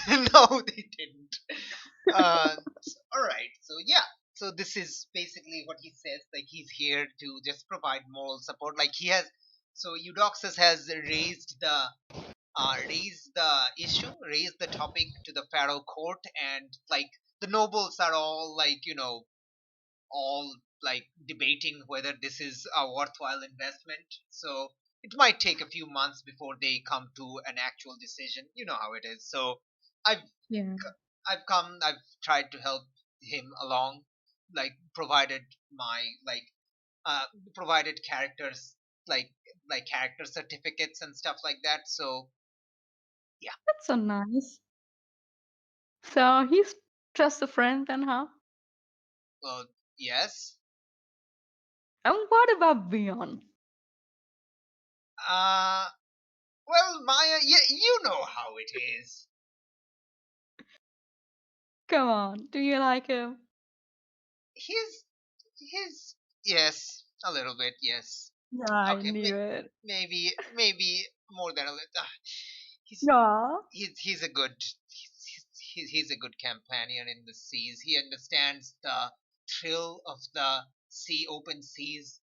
No, they didn't. All right. So yeah. So this is basically what he says. Like he's here to just provide moral support. Like he has. So Eudoxus has raised the issue, raised the topic to the pharaoh court, and like the nobles are all like all like debating whether this is a worthwhile investment. So it might take a few months before they come to an actual decision. You know how it is. So I've Yeah. I've tried to help him along, like my uh provided characters like character certificates and stuff like that. So yeah. That's so nice. So he's just a friend then, huh? Well, yes. And what about Beyond? Uh well, Maya, you know how it is. Come on, do you like him? His his yes, a little bit, yes. Yeah, I Okay, knew it. maybe more than a little. He's Yeah. he's a good he's a good companion in the seas. He understands the thrill of the sea, open seas,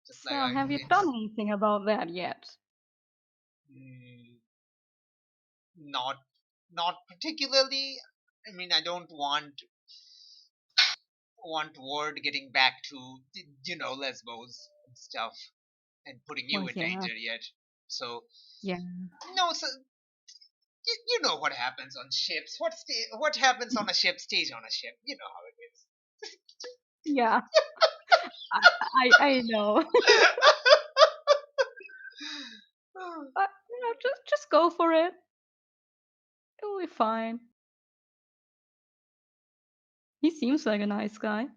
just like So I have do. you It's done anything about that yet? mm, not not particularly. I mean, I don't want word getting back to Lesbos and stuff and putting you Well, in yeah. danger yet. So Yeah. no, so you know what happens on ships. What happens on a ship stays on a ship. You know how it Yeah. I know. is. But just go for it. It will be fine. He seems like a nice guy.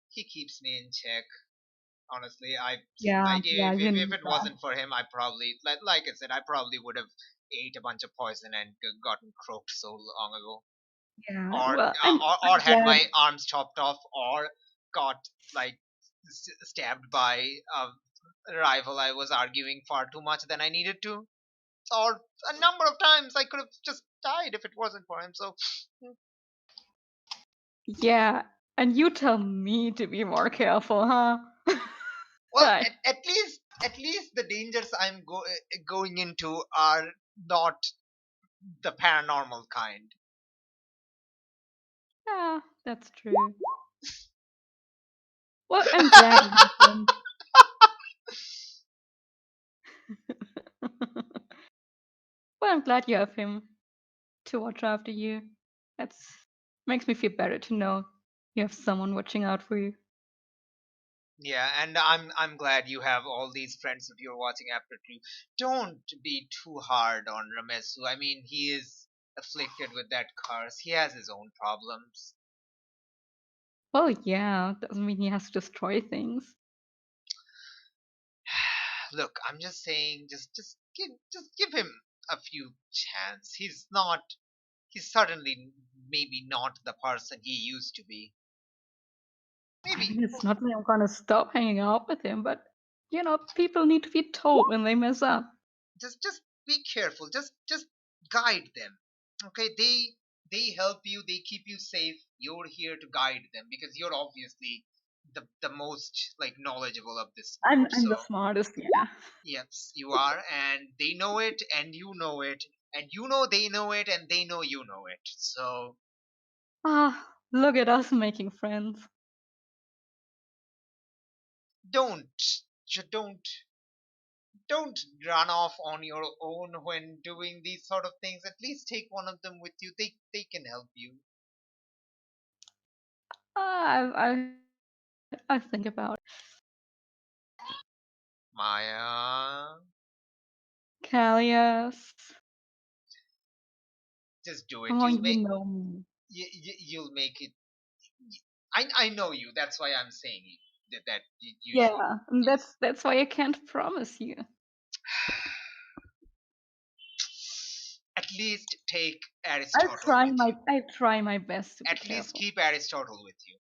He keeps me in check. Honestly, Yeah, yeah, you if need it that. wasn't for him, I probably like I said, I probably would have ate a bunch of poison and gotten croaked so long ago, Yeah. or Well, or I'm had glad. my arms chopped off, or got like stabbed by a rival I was arguing far too much than I needed to, or a number of times I could have just died if it wasn't for him. So, Yeah. And you tell me to be more careful, huh? well, Right. at least the dangers going into are not the paranormal kind. Yeah, that's true. Well, I'm glad you have him. Well, I'm glad you have him to watch after you. That's makes me feel better to know you have someone watching out for you. Yeah, and I'm glad you have all these friends of yours watching after you. Don't be too hard on Ramesu. I mean, he is afflicted with that curse. He has his own problems. Well, yeah, doesn't mean he has to destroy things. Look, I'm just saying, just give him a few chance. He's certainly maybe not the person he used to be. I Maybe mean, it's not that I'm gonna stop hanging out with him, but people need to be told when they mess up. just be careful. Just guide them. Okay, they help you. They keep you safe. You're here to guide them because you're obviously the most like knowledgeable of this group. I'm the So smartest, yeah. yes, you are, and they know it, and you know it, and you know they know it, and they know you know it. So Ah, look at us making friends. don't don't don't run off on your own when doing these sort of things. At least take one of them with you. They can help you. I think about it. Maya, Callias. just do it. Oh, you know me. You'll make it. I know you. That's why I'm saying that you should. Yeah, and that's why I can't promise you. At least take I Aristotle with you. try my best to be At least careful. keep Aristotle with you.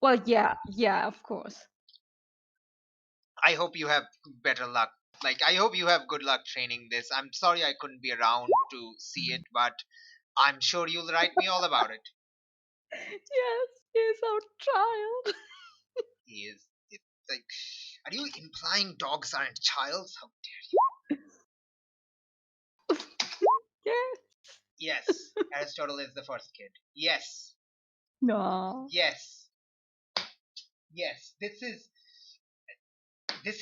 Well, yeah, of course. I hope you have better luck. Like, I hope you have good luck training this. I'm sorry I couldn't be around to see it, but I'm sure you'll write me all about it. Yes, he's our child. He is. It's like, are you implying dogs aren't childs? How Yeah. Yes, Aristotle is the first kid. Yes, No. yes, yes. This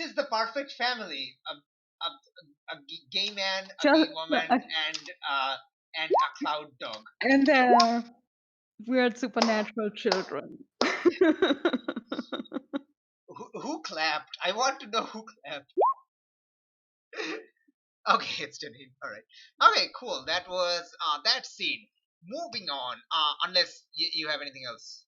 is the perfect family. A gay man, a Just gay woman, and a cloud dog. and weird supernatural children. Who clapped? I want to know who clapped. Okay, it's Janine. All right. Okay, cool. That was that scene. Moving on. Unless you have anything else.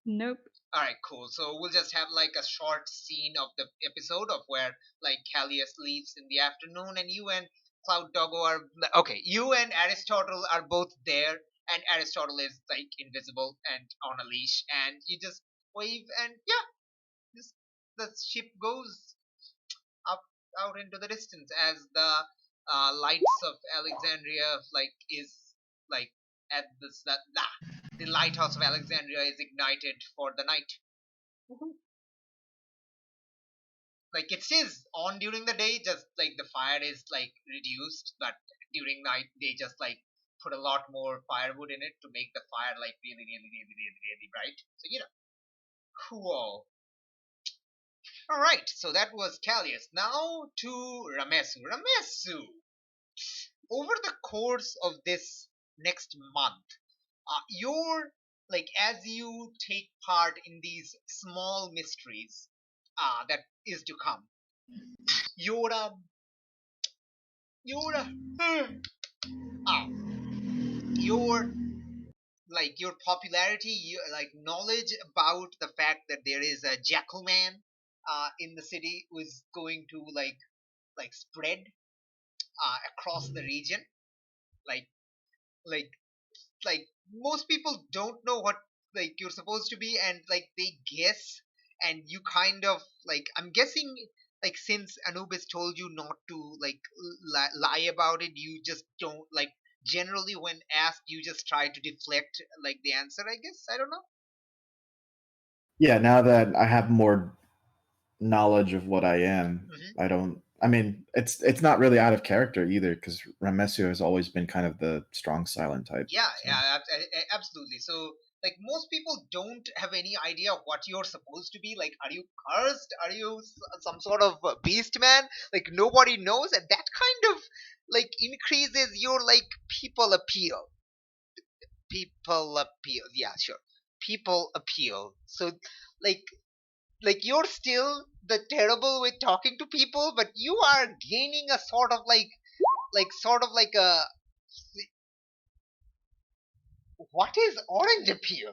Nope. All right, cool. So we'll just have like a short scene of the episode of where like Callias leaves in the afternoon, and you and Cloud Doggo are okay. You and Aristotle are both there, and Aristotle is like invisible and on a leash, and you just wave, and yeah, this the ship goes up out into the distance as the lights of Alexandria like is like at this the lighthouse of Alexandria is ignited for the night. Like it is on during the day, just like the fire is like reduced, but during night they just like put a lot more firewood in it to make the fire like really bright. So cool. All right, so that was Callias. Now to Ramesu. Ramesu, over the course of this next month, you're like as you take part in these small mysteries that is to come, you're you're your like your popularity, like knowledge about the fact that there is a jackal man in the city who is going to like spread across the region, like like like most people don't know what like you're supposed to be, and like they guess, and you kind of like I'm guessing like since Anubis told you not to like lie about it, you just don't like generally when asked you just try to deflect like the answer, I guess. I don't know. Yeah, now that I have more knowledge of what I am, Mhm. I don't. I mean, it's not really out of character either, because Ramessu has always been kind of the strong silent type. Yeah, So. yeah, absolutely. So, like, most people don't have any idea what you're supposed to be. Like, are you cursed? Are you some sort of beast man? Like, nobody knows, and that kind of like increases your like people appeal. People appeal. Yeah, sure. People appeal. So, like, you're still the terrible with talking to people, but you are gaining a sort of sort of like a what is orange appeal?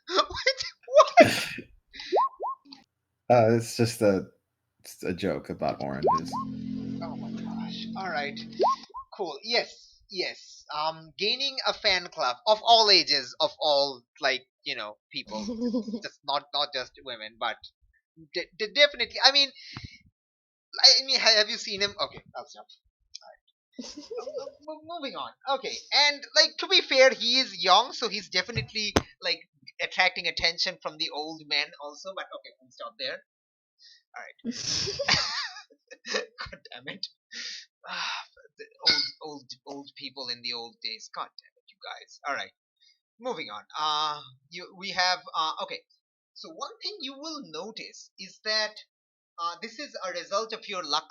What? It's just it's a joke about oranges. Oh my gosh. Alright. Cool. Yes. Yes. Gaining a fan club of all ages, of all like, people. Just not just women, but definitely. I mean, have you seen him? Okay, I'll stop. Moving on. Okay, and like to be fair, he is young, so he's definitely like attracting attention from the old men also. But okay, we'll stop there. All right. God damn it. The old people in the old days. God damn it, you guys. All right. moving on. We have okay. So one thing you will notice is that this is a result of your luck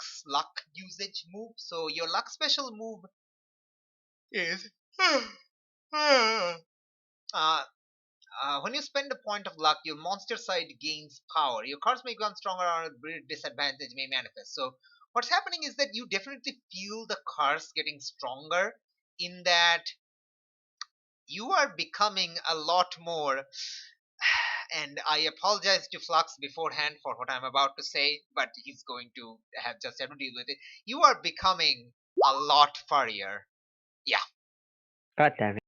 usage move. So your luck special move is uh, when you spend a point of luck, your monster side gains power. Your cards may become stronger or a disadvantage may manifest. So what's happening is that you definitely feel the cards getting stronger in that you are becoming a lot more. And I apologize to Flux beforehand for what I'm about to say, but he's going to have to deal with it. You are becoming a lot furrier. Yeah. God damn it.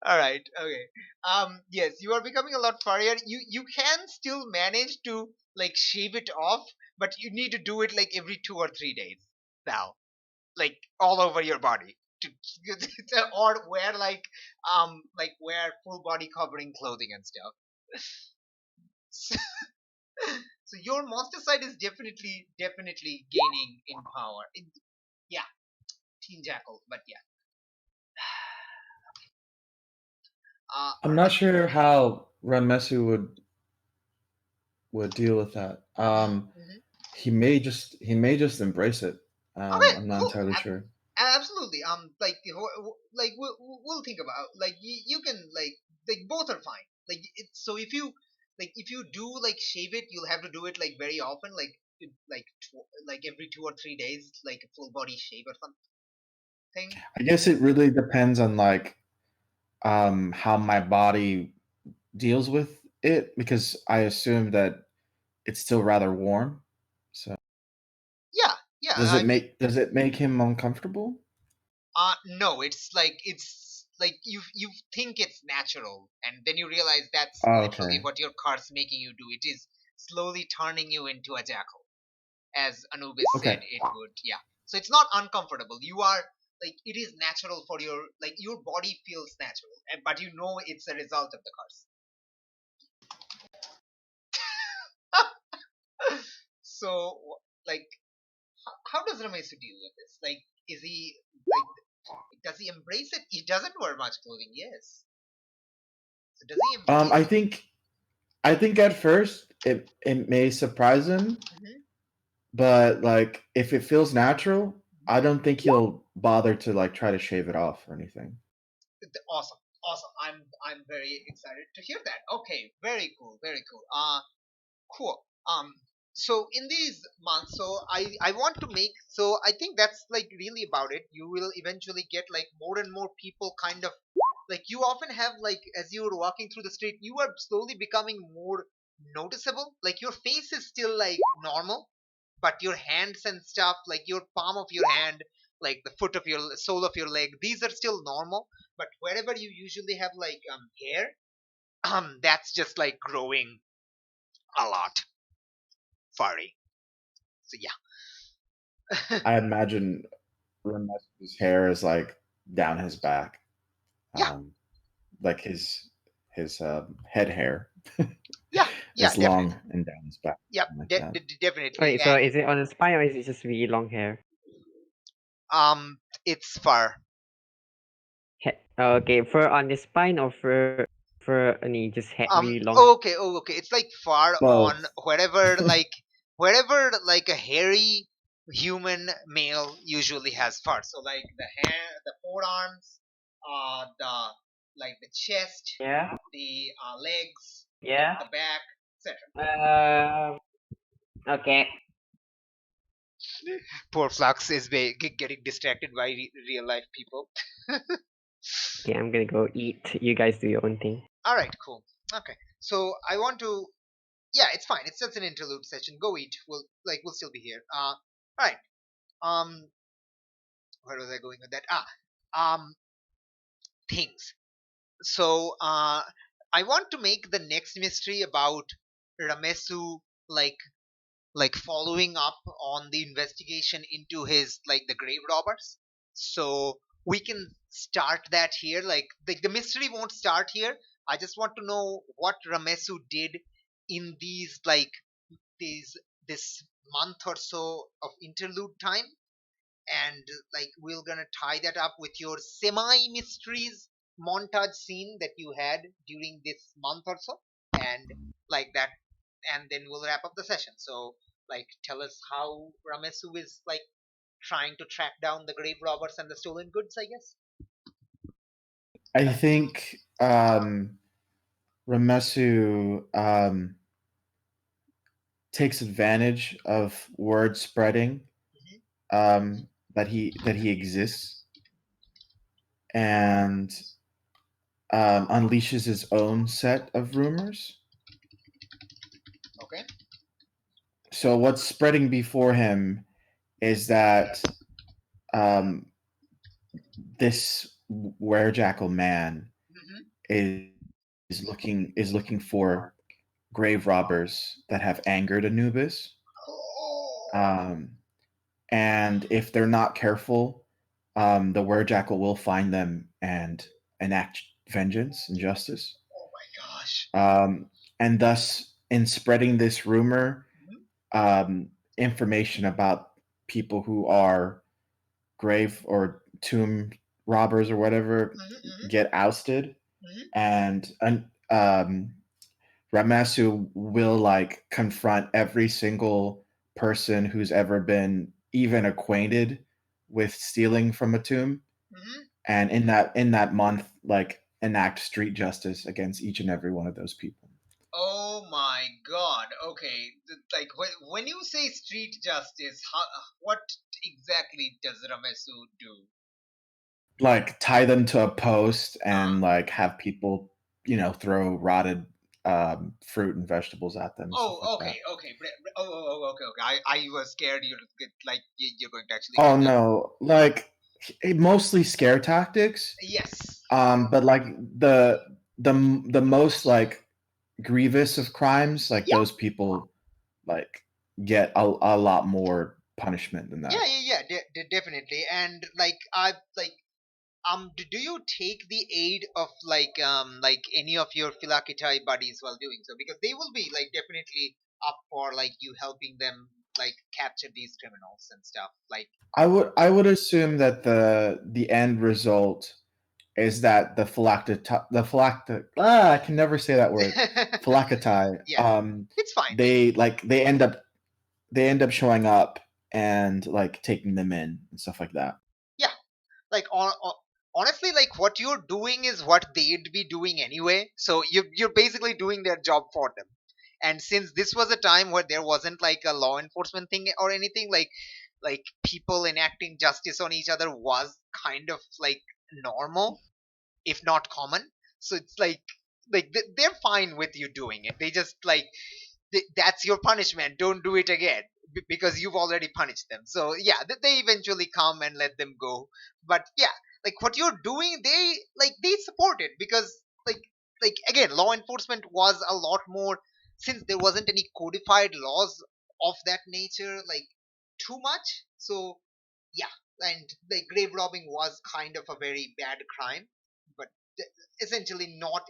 All right. Okay. Yes, you are becoming a lot furrier. You can still manage to like shave it off, but you need to do it like every 2 or 3 days now, like all over your body. Or wear like wear full body covering clothing and stuff. So your monster side is definitely gaining in power. Yeah, Teen Jackal, but yeah. I'm not sure how Ramesu would deal with that. Mhm. He may just embrace it. Okay, I'm not cool. entirely sure. Absolutely. Like like we'll think about like you can like both are fine. Like so if you do like shave it, you'll have to do it like very often, like like every 2 or 3 days, like a full body shave or something. I guess it really depends on like how my body deals with it because I assume that it's still rather warm. So Yeah, yeah. I mean, does it make him uncomfortable? no, it's like you think it's natural, and then you realize that's Oh, literally okay. what your car's making you do. It is slowly turning you into a jackal, as Anubis said Okay. it would. Yeah. So it's not uncomfortable. You are like it is natural for your like your body feels natural, but you know it's a result of the curse. So like, how does Ramesh deal with this? Like, is he like does he embrace it? He doesn't wear much clothing. Yes. So does he embrace I it? think at first it may surprise him, Mhm. but like if it feels natural, I don't think he'll bother to like try to shave it off or anything. Awesome, awesome. I'm very excited to hear that. Okay, very cool, very cool. Cool. So in these months, so I want to make, so I think that's like really about it. You will eventually get like more and more people kind of like you often have like as you're walking through the street, you are slowly becoming more noticeable. Like your face is still like normal, but your hands and stuff, like your palm of your hand, like the foot of your sole of your leg, these are still normal. But wherever you usually have like hair, that's just like growing a lot furry. So yeah. I imagine Ramesu's hair is like down his back, Yeah, like his head hair yeah, is definitely. long and down his back, Yep, something like that. definitely. Wait, so is it on the spine or is it just really long hair? It's fur. Okay, fur on the spine or fur any just really long? Okay, okay. It's like far on Both. wherever like a hairy human male usually has fur. So like the hair, the forearms, the like the chest, Yeah, the legs, yeah. the back, etc. Okay. Poor Flux is getting distracted by real life people. Okay, I'm gonna go eat. You guys do your own thing. All right, cool. Okay, so I want to. Yeah, it's fine. It's just an interlude session. Go eat. We'll still be here. All right. Um, where was I going with that? Things. So I want to make the next mystery about Ramesu like following up on the investigation into his like the grave robbers. So we can start that here. Like the mystery won't start here. I just want to know what Ramesu did in these like these this month or so of interlude time, and like we're gonna tie that up with your semi mysteries montage scene that you had during this month or so, and like that, and then we'll wrap up the session. So like tell us how Ramesu is like trying to track down the grave robbers and the stolen goods, I guess. I think Ramesu takes advantage of word spreading, that he exists, and unleashes his own set of rumors. Okay. So what's spreading before him is that um, this werejackal man Mm-hmm. is looking for grave robbers that have angered Anubis. Oh. And if they're not careful, the werejackal will find them and enact vengeance and justice. Oh my gosh. And thus, in spreading this rumor, Mhm. information about people who are grave or tomb robbers or whatever Mm-hmm. get ousted, Mm-hmm. and Ramesu will like confront every single person who's ever been even acquainted with stealing from a tomb, Mm-hmm. and in that month, like enact street justice against each and every one of those people. Oh my god. Okay. Like when you say street justice, what exactly does Ramesu do? Like tie them to a post and Uh, like have people, throw rotted fruit and vegetables at them and stuff like oh, that. okay, okay. Okay, okay. I was scared you're like you're going to actually Oh get them. no, like mostly scare tactics. Yes. But like the most like grievous of crimes, like Yeah. those people like get a lot more punishment than Yeah, that. yeah, yeah. Definitely. And like I like do you take the aid of like any of your Philakitai buddies while doing so, because they will be like definitely up for like you helping them like capture these criminals and stuff like. I would assume that the end result is that I can never say that word, phylaktai, Yeah, it's fine. they end up showing up and like taking them in and stuff like that. Yeah, like honestly, like what you're doing is what they'd be doing anyway, so you're basically doing their job for them. And since this was a time where there wasn't like a law enforcement thing or anything, like people enacting justice on each other was kind of like normal, if not common. So it's like they're fine with you doing it. They just like that's your punishment, don't do it again, because you've already punished them. So yeah, they eventually come and let them go. But yeah, like what you're doing, they support it, because like again, law enforcement was a lot more, since there wasn't any codified laws of that nature like too much. So yeah, and the grave robbing was kind of a very bad crime, but essentially not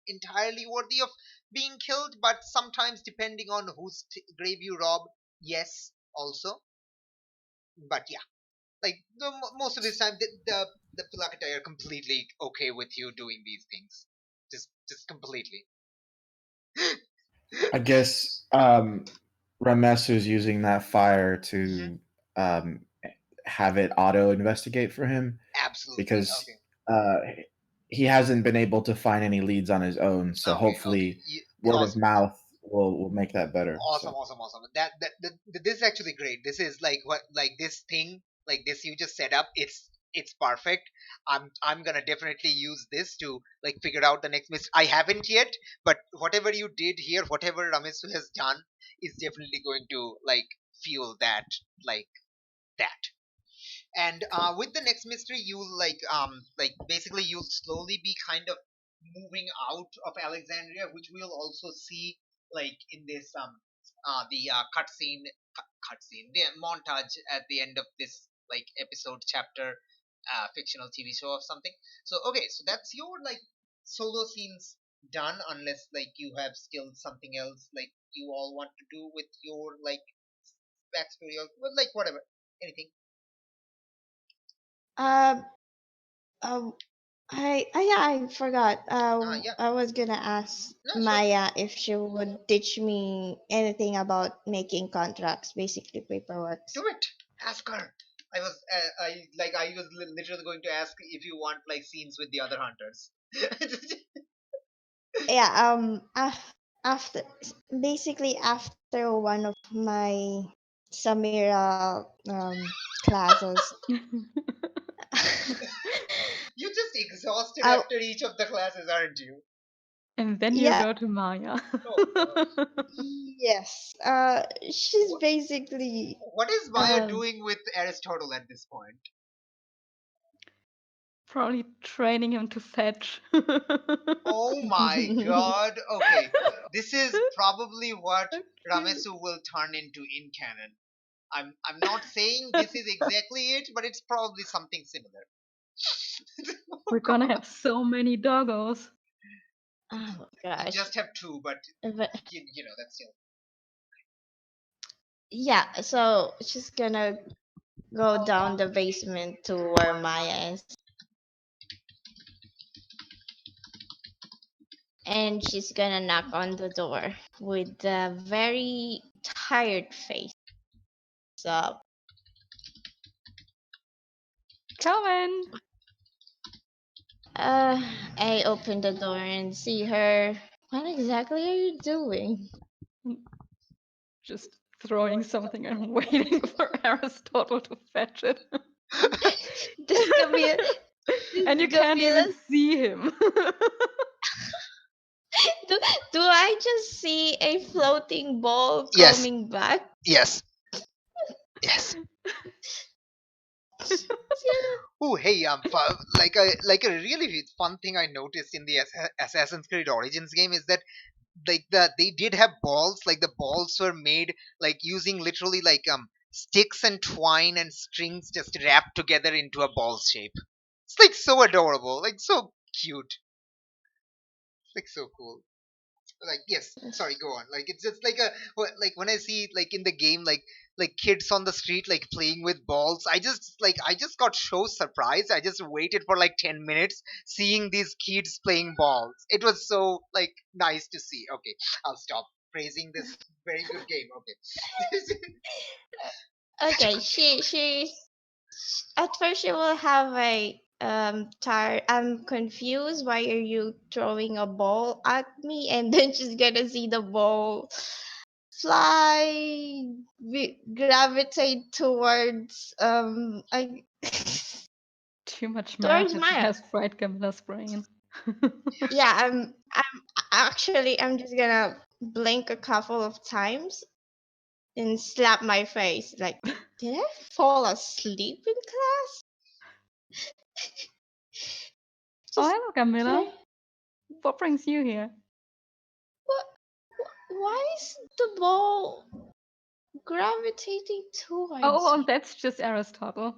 entirely worthy of being killed. But sometimes, depending on whose grave you rob, yes, also. But yeah, like most of this time, the Pilakatai are completely okay with you doing these things, just completely. I guess Ramesu's using that fire Mhm. to um, have it auto investigate for him Absolutely. because Okay. uh, he hasn't been able to find any leads on his own. So Okay. Okay. hopefully, word of Awesome. mouth will make that better. Awesome, So awesome, awesome. This is actually great. This is like what, like this thing, like this you just set up. It's perfect. I'm gonna definitely use this to like figure out the next miss. I haven't yet, but whatever you did here, whatever Ramesu has done, is definitely going to like fuel that, like that. And cool. with the next mystery, you'll like basically you'll slowly be kind of moving out of Alexandria, which we'll also see like in this the cutscene, the montage at the end of this like episode chapter, fictional TV show or something. So okay, so that's your like solo scenes done, unless like you have still something else like you all want to do with your like backstory, or well, like whatever, anything. Uh, I forgot. Yeah. I was gonna ask No, sure. Maya if she would teach me anything about making contracts, basically paperwork. Do it. Ask her. I was literally going to ask if you want like scenes with the other hunters. Yeah. After basically after one of my Samira classes, You're just exhausted I after each of the classes, aren't you? And then you yeah go to Maya. Oh gosh. yes. She's What, basically what is Maya um doing with Aristotle at this point? Probably training him to fetch. Oh my god. Okay. This is probably what So cute. Ramesu will turn into in canon. I'm not saying this is exactly it, but it's probably something similar. We're gonna have so many doggos. oh You gosh. just have two, but But you know that's still. yeah, so she's gonna go down the basement to where Maya is. And she's gonna knock on the door with a very tired face. So, Come in. I open the door and see her. What exactly are you doing? Just throwing something and waiting for Aristotle to fetch it. Does Camila, And you does can't Camila, even see him. do, do I just see a floating ball Yes. coming back? Yes. Yes. Oh, hey, like a really fun thing I noticed in the Assassin's Creed Origins game is that they did have balls. Like the balls were made like using literally like sticks and twine and strings just wrapped together into a ball shape. It's like so adorable, like so cute, like so cool. Like yes, sorry, go on. Like it's just like like when I see like in the game like kids on the street like playing with balls, I just got so surprised. I just waited for like 10 minutes seeing these kids playing balls. It was so like nice to see. Okay, I'll stop praising this very good game. Okay. Okay, at first she will have a tired. I'm confused. Why are you throwing a ball at me? And then she's gonna see the ball fly, gravitate towards Too much towards madness Maya. has fried Camilla's brain. Yeah, I'm just gonna blink a couple of times and slap my face. Like, did I fall asleep in class? Oh, Just hello, Camilla. What brings you here? what? Why is the ball gravitating towards Oh, that's just Aristotle.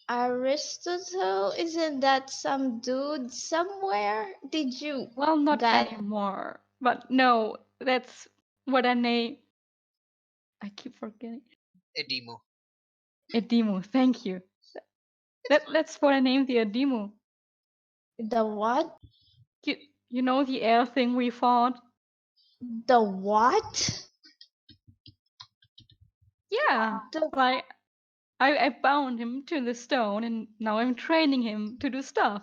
Aristotle? Isn't that some dude somewhere? Did you Well, not that anymore. But no, that's what I name. I keep forgetting. Edimu. Edimu, thank you. That's what I named the Edimu. the what? You, you know the air thing we fought? The what? Yeah. The Like, I bound him to the stone and now I'm training him to do stuff.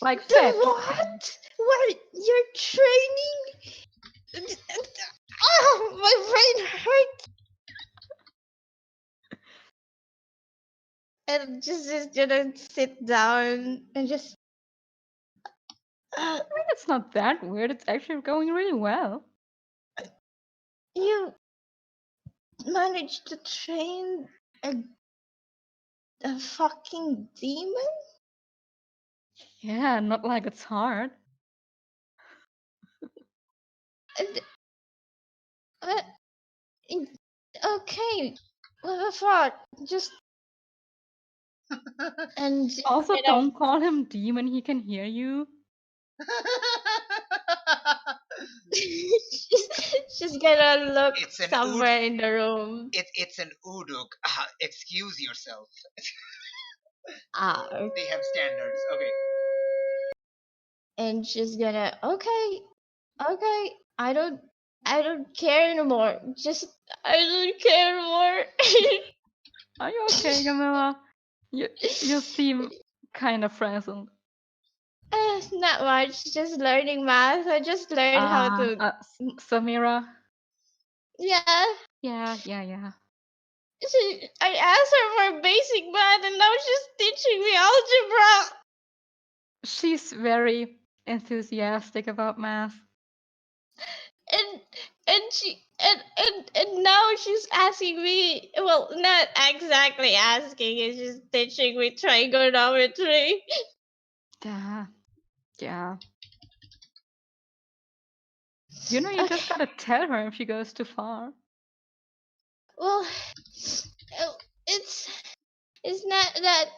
Like the fetch. what? What? You're training? Oh, my brain hurt. And just gonna sit down and just. I mean, it's not that weird. It's actually going really well. You managed to train a, a fucking demon? Yeah, not like it's hard. And, uh, okay, what the fuck? Just and Also, you know, don't call him demon. He can hear you. she's gonna look It's an somewhere in the room. it's an uduk. Excuse yourself. Ah, They have standards. Okay. and she's gonna okay. I don't care anymore. Just I don't care anymore. Are you okay, Camilla? You seem kind of frazzled. Not much. Just learning math. I just learned how to. Samira. Yeah. Yeah. I asked her for basic math, and now she's teaching me algebra. She's very enthusiastic about math. And and now she's asking me. Well, not exactly asking. It's just teaching me trigonometry. Yeah. You know, you just gotta tell her if she goes too far. Well, it's not that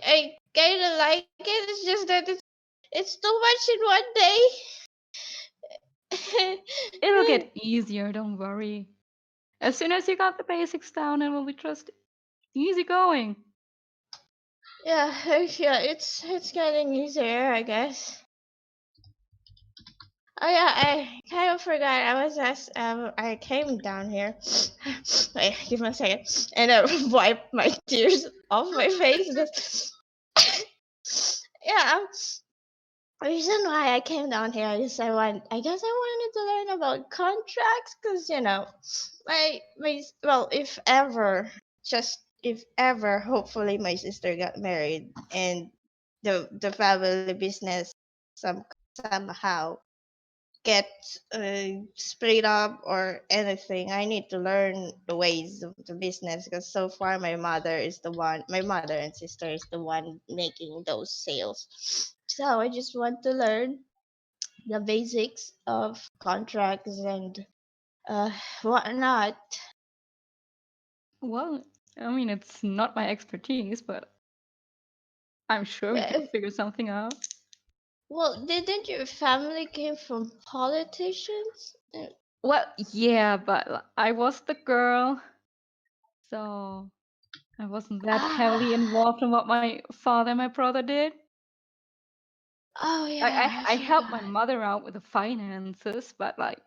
I kind of like it. It's just that it's too much in one day. It'll get easier, don't worry. As soon as you got the basics down, it will be just easy going. Yeah, it's getting easier, I guess. Oh yeah, I kind of forgot. I came down here. Wait, give me a second, and I wiped my tears off my face. Yeah, the reason why I came down here is I guess I wanted to learn about contracts, because well, if ever, hopefully my sister got married and the family business somehow get split up or anything, I need to learn the ways of the business, because so far my mother and sister is the one making those sales. So I just want to learn the basics of contracts and uh, whatnot. Well, I mean, it's not my expertise, but I'm sure we can Well, figure something out. well, didn't your family came from politicians? Well, yeah, but I was the girl, so I wasn't that heavily Ah, involved in what my father and my brother did. oh yeah, I I helped my forgot. mother out with the finances, but like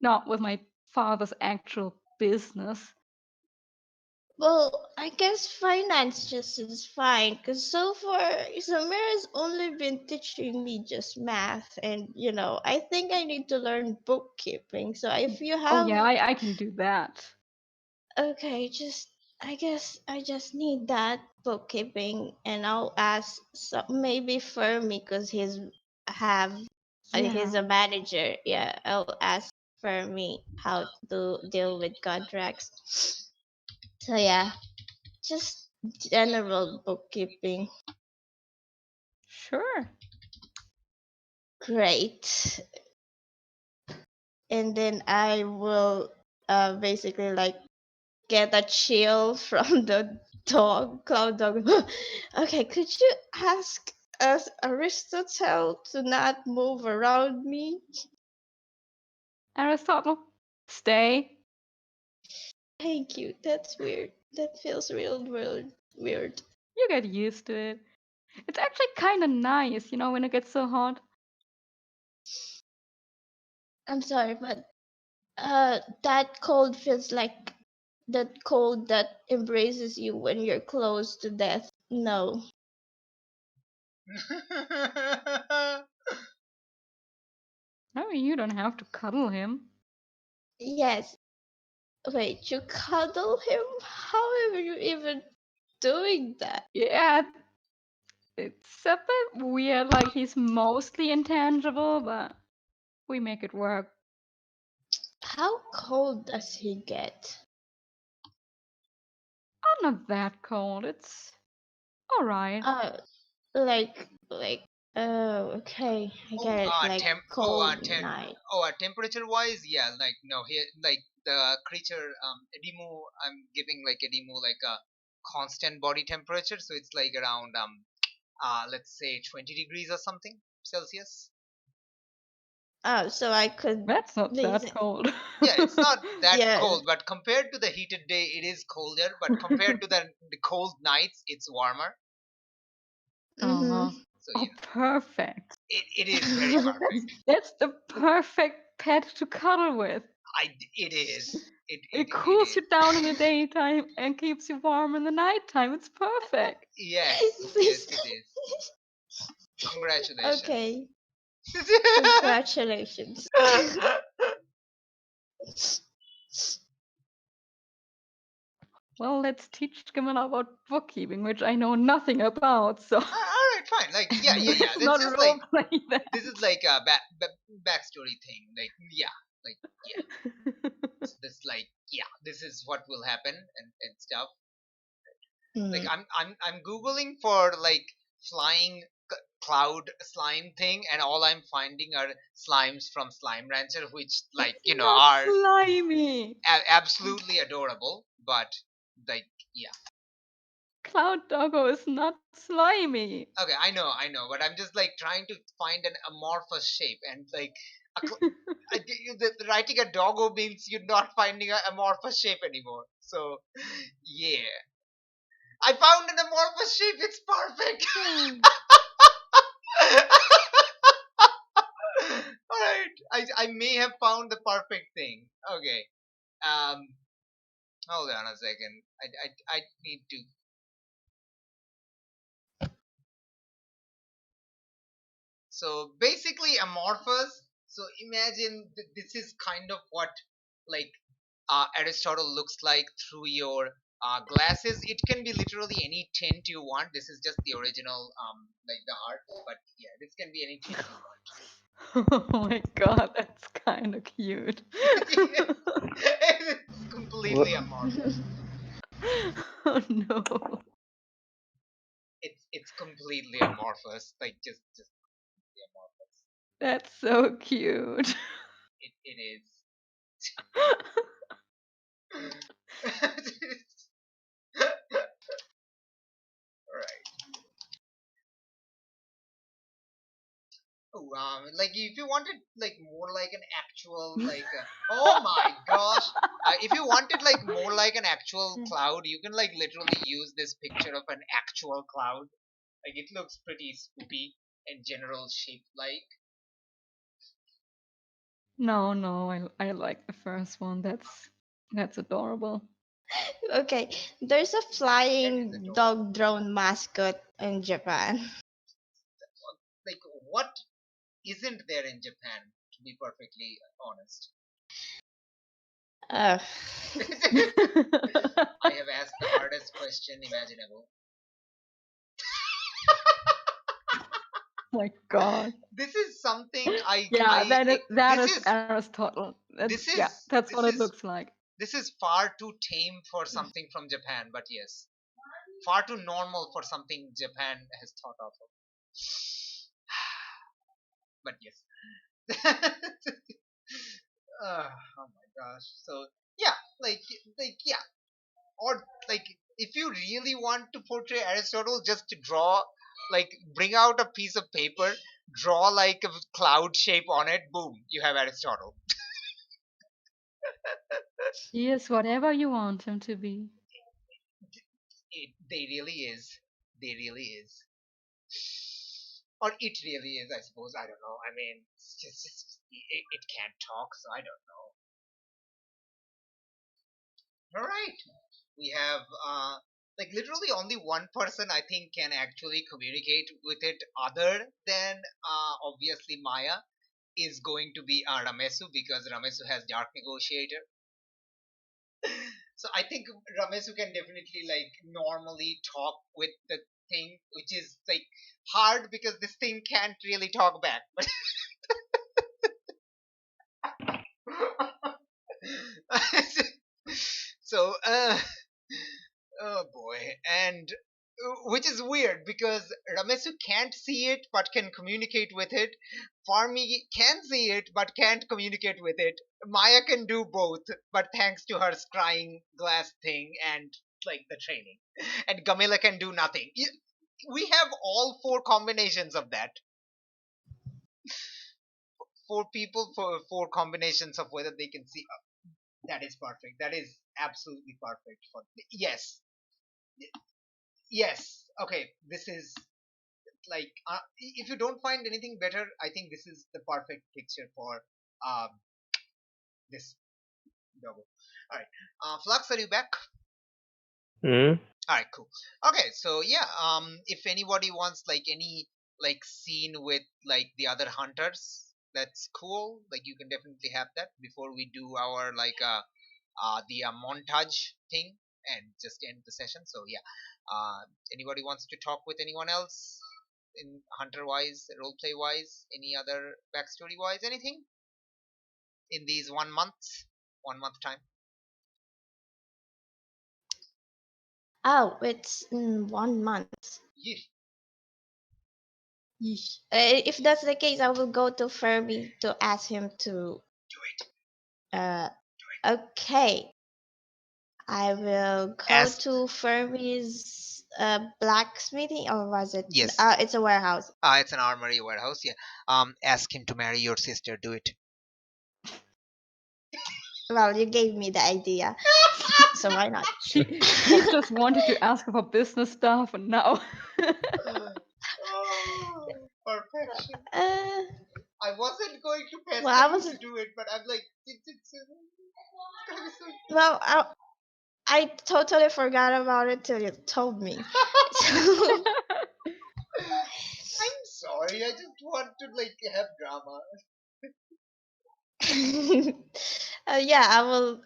not with my father's actual business. Well, I guess finance just is fine, because so far Samira's only been teaching me just math, and I think I need to learn bookkeeping. So if you Oh have, yeah, I can do that. okay, I guess I just need that bookkeeping, and I'll ask maybe Fermi, because he's Yeah, a manager. Yeah, I'll ask Fermi how to deal with contracts. So yeah, just general bookkeeping. sure. Great. And then I will basically like get a chill from the cloud dog. Okay, could you ask us Aristotle to not move around me? Aristotle, stay. Thank you. That's weird. That feels real weird. You get used to it. It's actually kind of nice, when it gets so hot. I'm sorry, but that cold feels like that cold that embraces you when you're close to death. No. I mean, you don't have to cuddle him. Yes. Wait, you cuddle him? How are you even doing that? Yeah, it's a bit weird, like he's mostly intangible, but we make it work. How cold does he get? I'm not that cold. It's all right. Uh, like, oh, okay, I Oh, get it. Like cold night. temperature wise, yeah, like no, here, like the creature, Edimu, I'm giving like Edimu like a constant body temperature, so it's like around let's say 20 degrees or something Celsius. Oh, so I could. That's not that basi- cold. Yeah, it's not that Yeah. cold, but compared to the heated day, it is colder. But compared to the cold nights, it's warmer. Uh-huh. So Oh, yeah, perfect. it is very perfect. That's the perfect pet to cuddle with. It is. It It cools is. you down in the daytime and keeps you warm in the nighttime. It's perfect. Yes, yes, it is. Congratulations. Okay. Congratulations. Well, let's teach Camilla about bookkeeping, which I know nothing about. So All right, fine. Like, yeah. let's That's not just role like play that. this is like a backstory thing. Like, yeah, like yeah. This like yeah, this is what will happen and stuff. Like I'm googling for like flying cloud slime thing, and all I'm finding are slimes from Slime Rancher, which like It's not are slimy. absolutely adorable. But like yeah, Cloud Doggo is not slimy. okay, I know, but I'm just like trying to find an amorphous shape, and like a writing a doggo means you're not finding an amorphous shape anymore. So yeah, I found an amorphous shape. It's perfect. All right, I may have found the perfect thing. Okay. Hold on a second. I need to. So basically amorphous. So imagine this is kind of what like Aristotle looks like through your glasses. It can be literally any tint you want. This is just the original like the art, but yeah, this can be any tint you want. Oh my god, that's kind of cute. It's completely amorphous. Oh no. It's completely amorphous. Like just completely amorphous. That's so cute. It is. Right. Oh, like if you wanted like more like an actual like oh my gosh, if you wanted like more like an actual cloud, you can like literally use this picture of an actual cloud. Like it looks pretty spoopy and general shape like. No, I like the first one. That's adorable. Okay. There's a That is flying adorable. dog drone mascot in Japan. Like what isn't there in Japan? To be perfectly honest, Ugh. I have asked the hardest question imaginable. My god. This is something Yeah, that this is is Aristotle. this That's this what it is looks like. this is far too tame for something from Japan, but yes, far too normal for something Japan has thought of. But yes. Oh my gosh. So yeah, like yeah, or like if you really want to portray Aristotle, just to draw like bring out a piece of paper, draw like a cloud shape on it, boom, you have Aristotle. He is whatever you want him to be. They really is. They really is. Or it really is, I suppose. I don't know. I mean, it can't talk, so I don't know. All right, we have like literally only one person I think can actually communicate with it, other than obviously Maya, is going to be Ramesu, because Ramesu has Dark Negotiator. So I think Ramesu can definitely like normally talk with the thing, which is like hard because this thing can't really talk back. But so oh boy, and which is weird because Ramesu can't see it but can communicate with it. Farmi can see it but can't communicate with it. Maya can do both, but thanks to her scrying glass thing and like the training. And Gamila can do nothing. We have all four combinations of that. 4 people for 4 combinations of whether they can see. That is perfect. That is absolutely perfect for yes, yes. Okay, this is like if you don't find anything better, I think this is the perfect picture for um this doggo. All right, Flux, are you back? Hmm. All right, cool. Okay, so yeah, if anybody wants like any like scene with like the other hunters, that's cool. Like you can definitely have that before we do our like the montage thing and just end the session. So yeah, anybody wants to talk with anyone else in hunter wise, role play wise, any other backstory wise, anything in these 1 month time? Oh, it's in 1 month. Yeah, Yeesh. If that's the case, I will go to Furby to ask him to. do it. Uh, okay. I will go Ask. to Furby's blacksmithing, or was it? Yes. It's a warehouse. It's an armory warehouse. Yeah. Ask him to marry your sister. Do it. Well, you gave me the idea, so why not? She just wanted to ask for business stuff, and now. Oh, perfection. Uh, I wasn't going to pester well, I you was. to do it, but I'm like, it's gonna be so. Well, I totally forgot about it till you told me. So, I'm sorry. I just want to like have drama. yeah,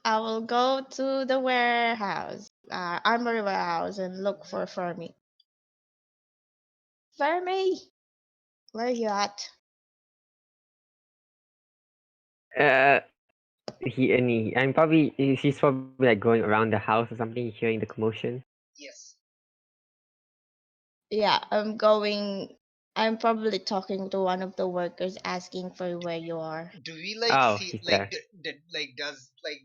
I will go to the warehouse, armory warehouse, and look for Fermi. Fermi, where you at? Uh, I'm probably she's probably like going around the house or something, hearing the commotion. Yes. Yeah, I'm going. I'm probably talking to one of the workers, asking for where you are. Do we like Oh, see she's like there.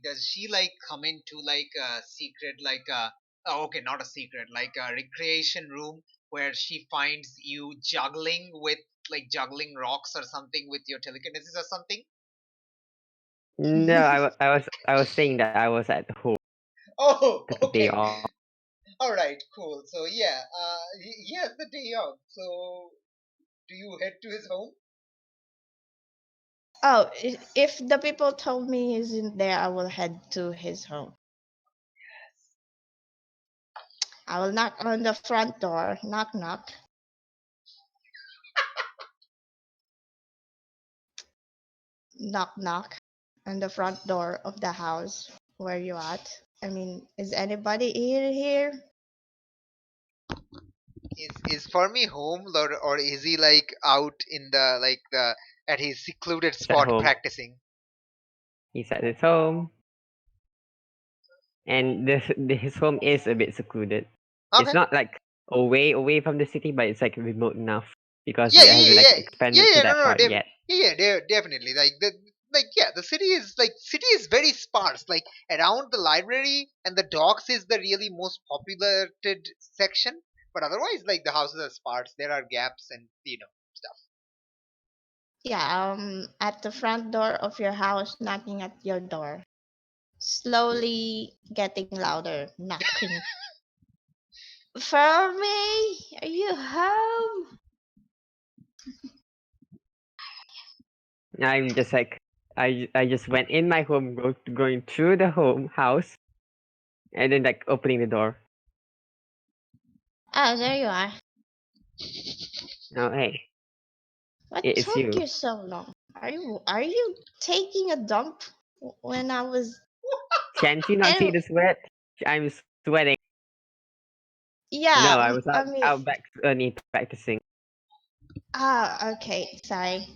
does she like come into like a secret like a oh okay not a secret like a recreation room where she finds you juggling rocks or something with your telekinesis or something? No, I was saying that I was at home, Oh, took a day okay. off. All right, cool. So yeah, he has the day off. So do you head to his home? Oh, if the people told me he's in there, I will head to his home. I will knock on the front door. Knock, knock. Knock, knock on the front door of the house. Where you at? I mean, is anybody here? Is Fermi home or is he like out in the like the at his secluded He's at spot home. practicing? He's at his home, and his home is a bit secluded. Okay. It's not like away from the city, but it's like remote enough because Yeah, it yeah, hasn't yeah, like yeah, yeah, expanded to yeah. No, that no, part yet. definitely. Like yeah, the city is very sparse. Like around the library and the docks is the really most populated section. But otherwise, like the houses are sparse. There are gaps and stuff. Yeah, at the front door of your house, knocking at your door. Slowly getting louder, knocking. Fermi, are you home? I'm just like I just went in my home, going through the house, and then like opening the door. Oh, there you are. Oh hey, What it's took you. you so long? Are you taking a dump when I was? Can't you not see And the sweat? I'm sweating. yeah, No, I was I mean, out back practicing. okay, sorry.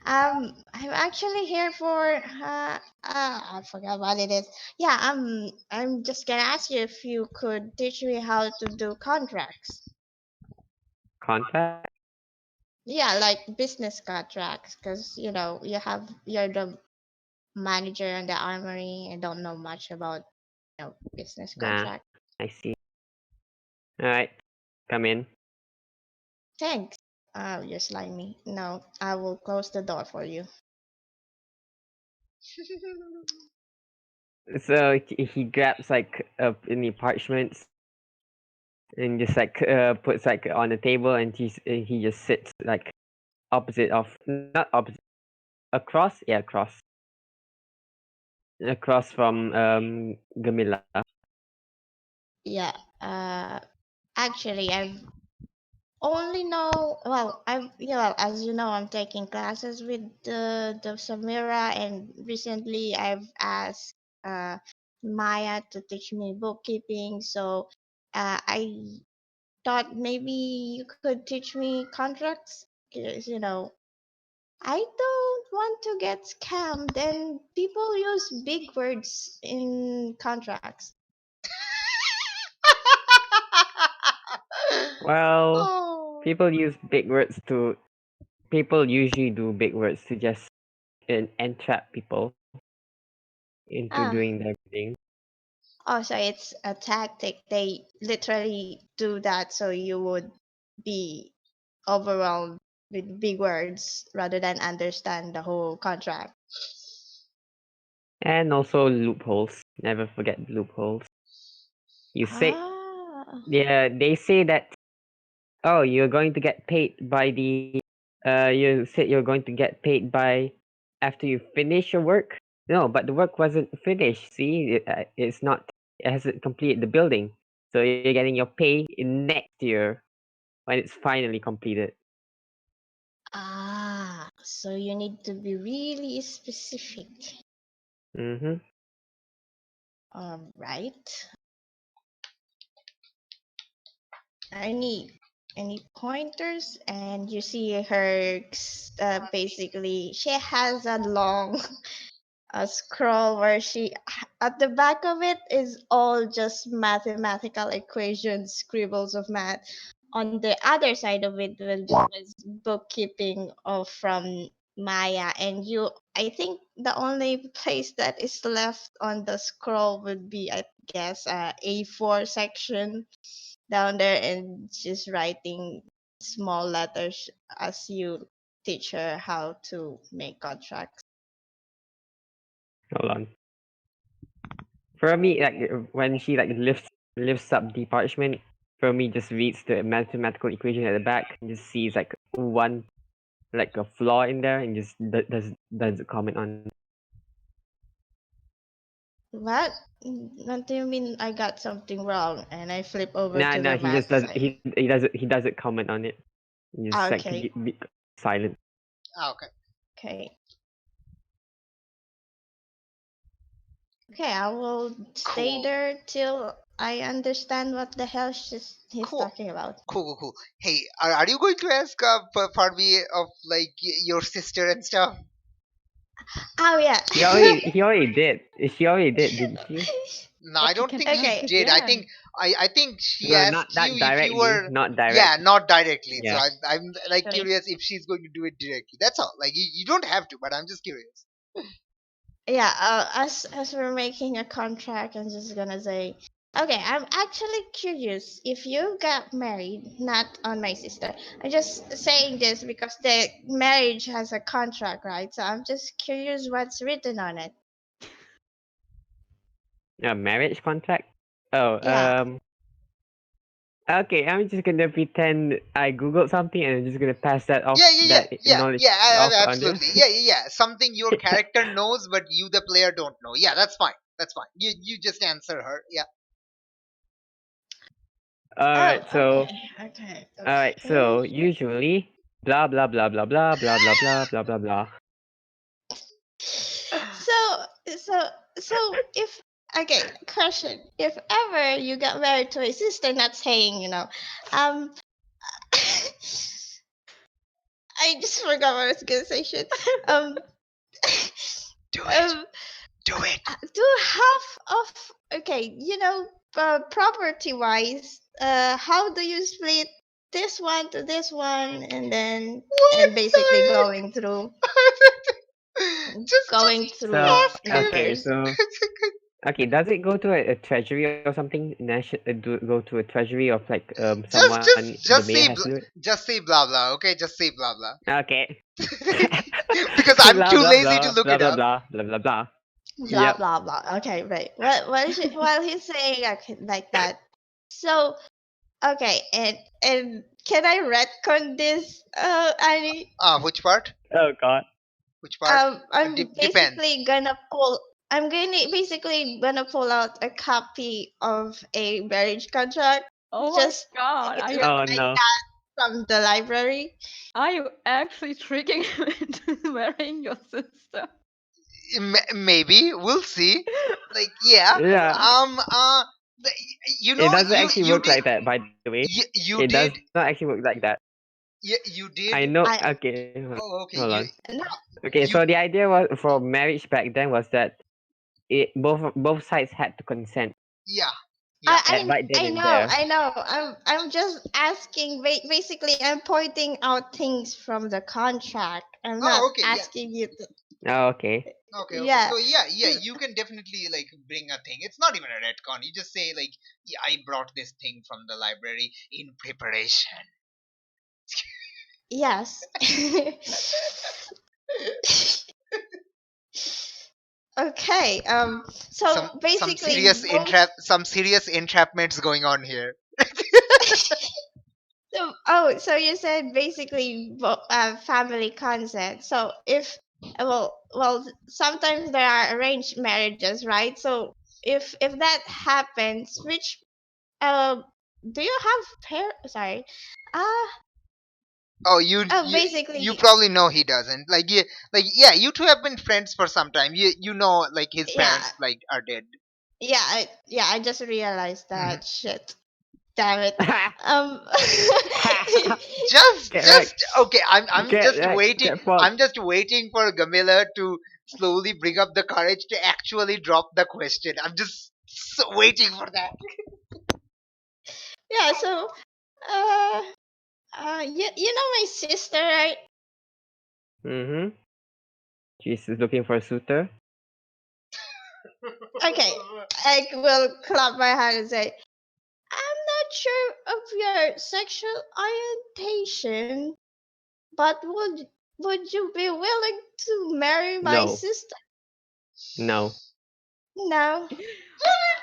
I'm actually here for I forgot what it is. Yeah, I'm just gonna ask you if you could teach me how to do contracts. Contact? Yeah, like business contracts, because you're the manager in the armory. I don't know much about business Nah, contract. I see. All right, come in. Thanks. Oh, you're slimy. No, I will close the door for you. So he grabs like any parchments and just like puts like on the table, and he just sits like opposite of, not opposite, across, yeah, across from Gamila. Yeah. Actually, I've only know. Well, as you know, I'm taking classes with the Samira, and recently I've asked uh Maya to teach me bookkeeping. So, I thought maybe you could teach me contracts. 'Cause, I don't want to get scammed, and people use big words in contracts. Well, Oh. people usually do big words to just entrap people into Ah, doing their bidding. oh, so it's a tactic. They literally do that so you would be overwhelmed with big words rather than understand the whole contract. And also loopholes. Never forget loopholes. You say, Ah, yeah, they say that, oh, you're going to get paid by the, you said you're going to get paid by after you finish your work. No, but the work wasn't finished. See, it's not, it hasn't completed the building. So you're getting your pay in next year when it's finally completed. so you need to be really specific. Mm-hmm. Right. Any pointers? And you see her basically she has a long a scroll where she at the back of it is all just mathematical equations, scribbles of math. On the other side of it was bookkeeping of from Maya, and I think the only place that is left on the scroll would be, I guess, A4 section down there, and she's writing small letters as you teach her how to make contracts. Hold on. For me, like when she like lifts up the parchment, for me just reads the mathematical equation at the back and just sees like one, like a flaw in there, and just does comment on. What? What do you mean I got something wrong and I flip over Nah, to the he just math does side? he doesn't comment on it. He just like Okay, be silent. Okay. okay. Okay, I will stay Cool. there till I understand what the hell he's Cool. talking about. Cool. Hey, are you going to ask Parvi of like your sister and stuff? Oh yeah. He already did. She already did, didn't she? No, I But you don't can think ask he Okay. did. again. I think she No, not asked you that if you directly. were. Not Yeah, directly. not directly. So Yeah. I'm like Sorry. curious if she's going to do it directly. That's all. Like you don't have to, but I'm just curious. Yeah, as we're making a contract, I'm just gonna say, okay, I'm actually curious if you got married, not on my sister. I'm just saying this because the marriage has a contract, right? So I'm just curious what's written on it. A marriage contract. Oh, Yeah. okay, I'm just gonna pretend I googled something and I'm just gonna pass that off, that knowledge off on you. Absolutely. Yeah. Something your character knows, but you, the player, don't know. Yeah, that's fine. That's fine. You just answer her. Yeah. Oh, Alright, so okay. usually blah blah blah blah blah blah blah blah blah blah blah. So, so, so if okay, question: if ever you got married to a sister, not saying um, I just forgot what I was gonna say. Shit. Um, Do it. um, Do it. do half of okay, property wise, how do you split this one to this one, and then What and the basically going through heck? just going So through ask him. okay, numbers. so Okay, does it go to a treasury or something? Go to a treasury of like Just someone just the just mayor say has to do it? just say blah blah. Okay, just say blah blah. Okay. Because I'm Blah too blah lazy to blah look blah it blah up. blah blah blah blah. Blah Yep. blah blah. Okay, right. While he's saying like that, so okay, and can I retcon this, Annie? Which part? Oh god. Which part? I'm Depends. basically gonna pull. I'm gonna pull out a copy of a marriage contract, Oh my just god, are you Oh like no. that from the library. actually tricking him into marrying your sister? Maybe we'll see. Like yeah. Yeah. Um. The, you It know doesn't you actually you work did like that, by the way. you It does did not actually work like that. you I did. know. I Okay, Oh okay. hold on. no, Okay, You so the idea was for marriage back then was that both sides had to consent yeah yeah. right then I and know, there. I know. I'm just asking. Basically, I'm pointing out things from the contract. I'm not Oh okay yeah. asking you to. Oh, okay. Okay. Yeah. So yeah, you can definitely like bring a thing. It's not even a retcon. You just say like, yeah, I brought this thing from the library in preparation. Yes. Okay. So Some basically, serious both. entrapments going on here. So, so you said basically family consent. So if sometimes there are arranged marriages, right? So if that happens, which uh, do you have Sorry, uh Oh, you basically, probably know he doesn't. Like yeah, you two have been friends for some time. You know like his yeah, parents like are dead. yeah. I just realized that shit. Damn it. Um. Just Correct. okay. I'm just waiting. Get fucked. I'm just waiting for Gamila to slowly bring up the courage to actually drop the question. I'm just waiting for that. Yeah. So, uh, you know my sister, right? Mm-hmm. She's looking for a suitor. Okay, I will clap my hand and say, I'm not sure of your sexual orientation, but would you be willing to marry my No. sister? No. No.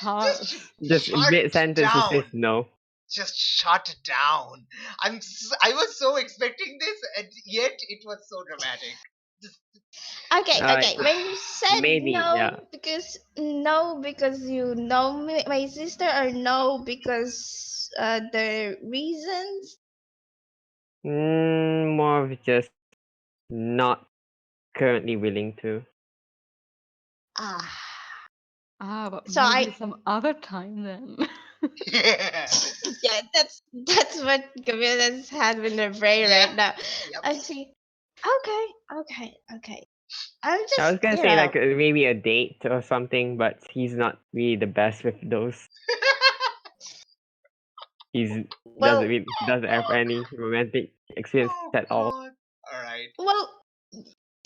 Harsh. Just Shut mid sentence it says down. no. Just shut down. I was so expecting this, and yet it was so dramatic. Just, Okay. When you said Maybe, yeah. no because you know my sister, or no because the reasons. More of just not currently willing to. Ah. But So I maybe some other time then. yeah. yeah, that's what Camilla's had in her brain Yeah. right now. Yep. I see. Okay. I'm I just, was gonna say like maybe a date or something, but he's not really the best with those. well, He doesn't have any romantic experience Oh at all. God. All right. well,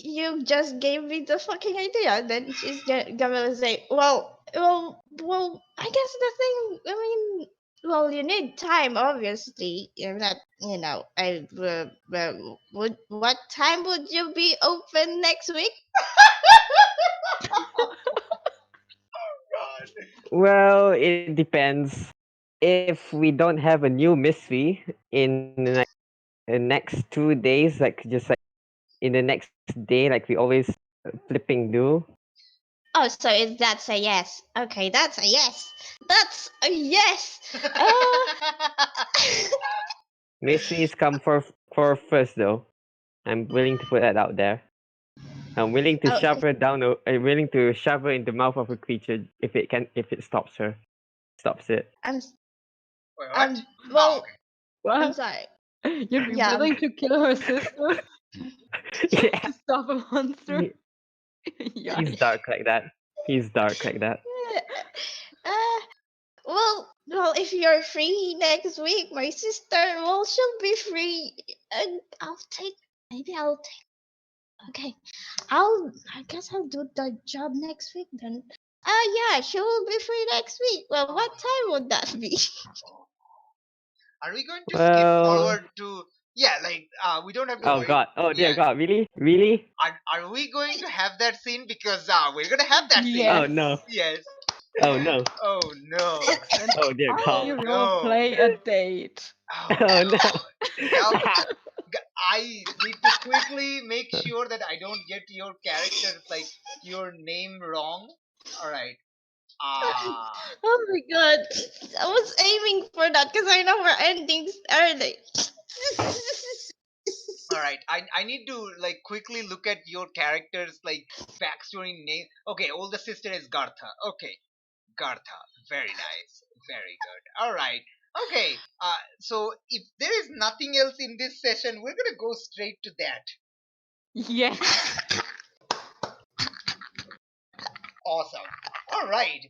you just gave me the fucking idea. Then she's gonna say, well. I guess the thing. I mean, well, you need time, obviously. You're not, I what time would you be open next week? God. Well, it depends. If we don't have a new mystery in like the next 2 days, like just like in the next day, like we always flipping do. Oh, so that's a yes. Okay, that's a yes. That's a yes. Uh, Mysteries come for first though. I'm willing to put that out there. I'm willing to oh, shove her down. I'm willing to shove her in the mouth of a creature if it stops her, stops it. I'm Wait, what? Oh, well, okay. I'm What? sorry. You'd be Yeah. willing to kill her sister Yeah, to stop a monster? he- he's Yikes. dark like that. He's dark like that. Uh, if you're free next week, my sister, she'll be free, and maybe I'll take. Okay, I guess I'll do the job next week then. Yeah, she will be free next week. Well, what time would that be? Are we going to skip Well, forward to? Yeah, like we don't have to oh worry. god, oh dear Yeah, god, really? Really? are we going to have that scene? Because we're gonna have that scene. Oh Yes. no, Yes. oh no, Oh no. And oh dear Oh you god, role no. play a date. Oh oh no. no. Yep. I need to quickly make sure that I don't get your character's like your name wrong. All right. Oh my god. I was aiming for that because I know we're ending early. All right. I need to like quickly look at your character's like backstory name. Okay, older sister is Gartha. Okay, Gartha. Very nice. Very good. All right. Okay. So if there is nothing else in this session, we're gonna go straight to that. Yes. Awesome. All right.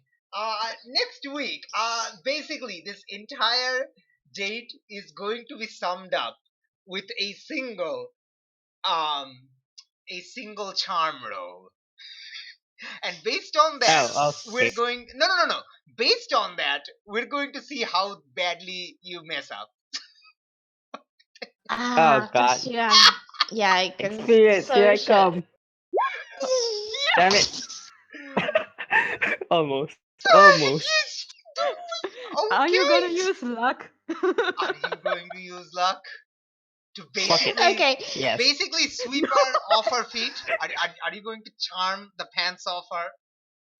Next week, basically, this entire date is going to be summed up with um, a single charm roll, and based on that, Oh, we're okay. going. No. Based on that, we're going to see how badly you mess up. Oh Cause god. you have, yeah, cause Experience, here I social. come. Damn it. Almost. Almost. Yes, Are you gonna okay. use luck? Are you going to use luck to Fuck it. Okay. Yes. basically sweep her off her feet? Are you going to charm the pants off her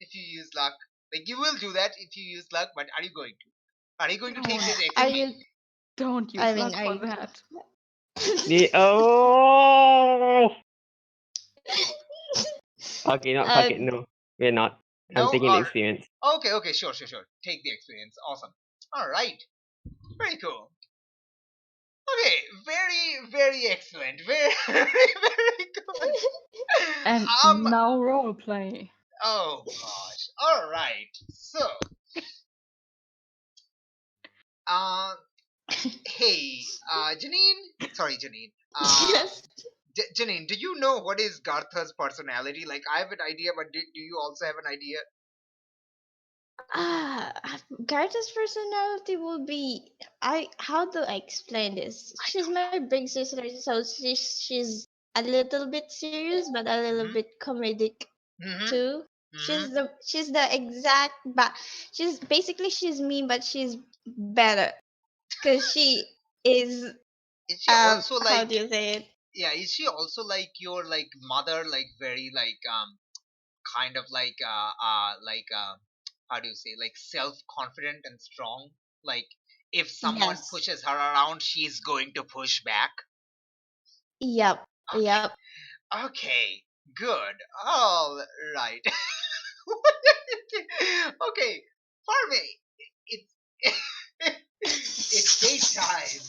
if you use luck? Like you will do that if you use luck, but are you going to? Are you going to take this Are XP? you? Don't use I mean, luck are for you? that. Oh. Okay, not fuck it. Um. No, we're not. I'm No? taking the Or experience. okay, sure. Take the experience. Awesome. Alright. Very cool. Okay, very excellent. Very good. And Um now role play. oh gosh. Alright. So uh hey, Janine. Yes. Janine, do you know what is Gartha's personality? Like, I have an idea, but do you also have an idea? Ah, Garta's personality will be. How do I explain this? I She's my big sister, so she's a little bit serious, but a little don't. bit comedic Mm-hmm. too. Mm-hmm. She's the exact, but she's mean, but she's better because she is. Is she also How like? do you say it? Yeah, is she also like your like mother? Like very like kind of like how do you say, like self confident and strong? Like if someone Yes. pushes her around, she's going to push back. Yep. Okay. Yep. Okay. Good. All right. Okay. Farme, it's it's daytime.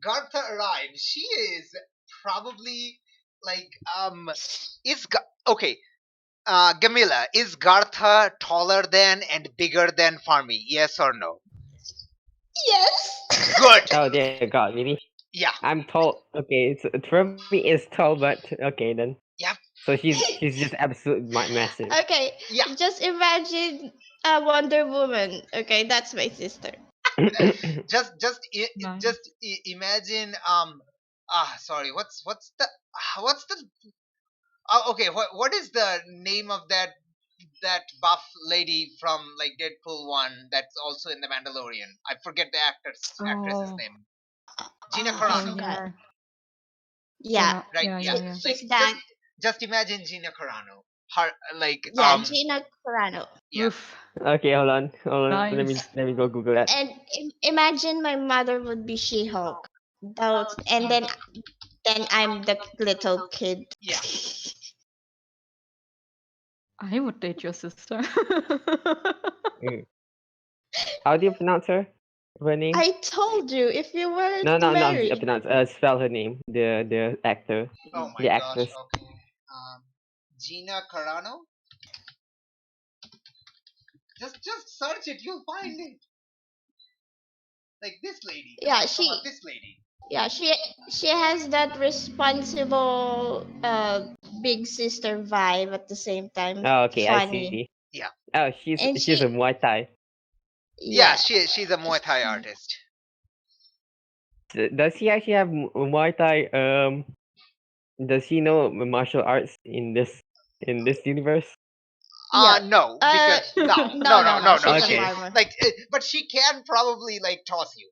Gartha arrives. She is probably like okay. Gamila, is Gartha taller than and bigger than Farmi? Yes or no? Yes. Good. Oh dear god, really? Yeah. I'm tall. Okay, so Trummy is tall, but okay then. Yep. So she's just absolute massive. Okay. Yeah. Just imagine a Wonder Woman. Okay, that's my sister. Nice. Imagine sorry, what's the okay, what is the name of that buff lady from like Deadpool 1 that's also in the Mandalorian? I forget the actress's Oh, name. Gina I oh Carano, forgot. yeah. Yeah, right? Yeah, Yeah. yeah, yeah. Like she's that. just imagine Gina Carano. Her like Yeah, Gina Carano. yeah. Oof. Okay, hold on. Nice. Let me go Google that. And imagine my mother would be She-Hulk. Those, and then I'm the little kid. Yeah. I would date your sister. Mm. How do you pronounce her name? I told you if you were No, to no, no. marry. Pronounce. Spell her name. The actor, Oh my the gosh. actress. Okay. Gina Carano. Just search it. You'll find it. Like this lady. Yeah, Come on, this lady. yeah, she has that responsible big sister vibe at the same time. Oh, okay, I Funny. see. Yeah. Oh, And she's a Muay Thai. Yeah, yeah. she's a Muay Thai artist. Does he actually have Muay Thai? Does he know martial arts in this universe? Yeah. No, because no, No, no, no. She's a she Okay. farmer. like, but she can probably like toss you.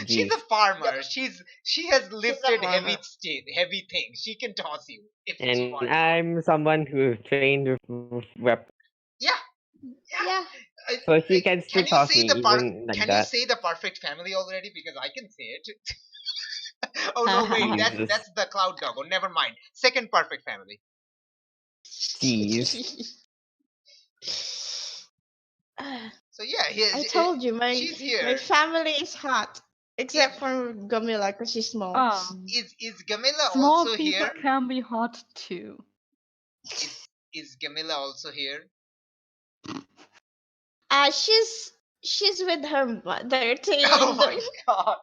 She's a Jeez. farmer. She has She's a lifted farmer. heavy things. She can toss you if she And wants to. I'm someone who trained with weapons, Yeah, yeah. Yeah. so she Like, can still toss me even like can you that. say the perfect family already? Because I can say it. Oh no, wait, Jesus. that's the cloud dog. Oh, never mind. Second perfect family. Jeez. So yeah, I told you, she's my here. family is hot, Is except for Gamila because she's small. is Gamila Small also people here? can be hot too. Is Gamila also here? She's with her mother, Oh Tin. my god.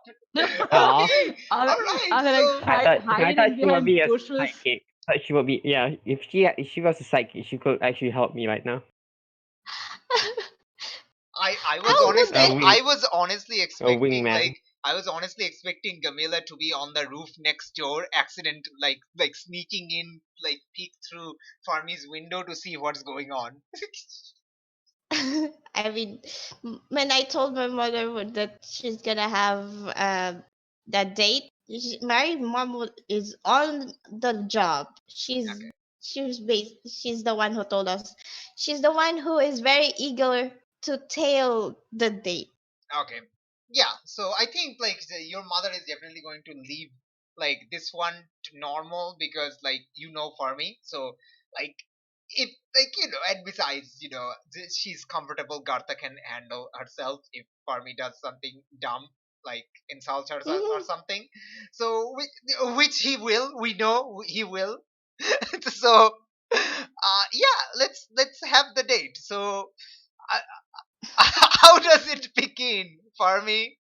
Aw. Okay. Are, All right. are they like So I thought hiding she would behind be a bushes? psychic. I thought she would be, yeah. If she was a psychic, she could actually help me right now. How would it? wing, a wingman. I was honestly expecting Gamila to be on the roof next door, like sneaking in, like peek through Farmi's window to see what's going on. I mean, when I told my mother that she's gonna have that date, my mom is on the job. Okay. She's the one who told us. She's the one who is very eager to tell the date. Okay. Yeah. So I think like your mother is definitely going to leave like this one to normal because like for me. So like if like and besides she's comfortable. Gartha can handle herself if Farmi does something dumb like insults her or Mhm. something. So which he will. We know he will. So yeah, let's have the date. So uh, how does it begin, Farmi?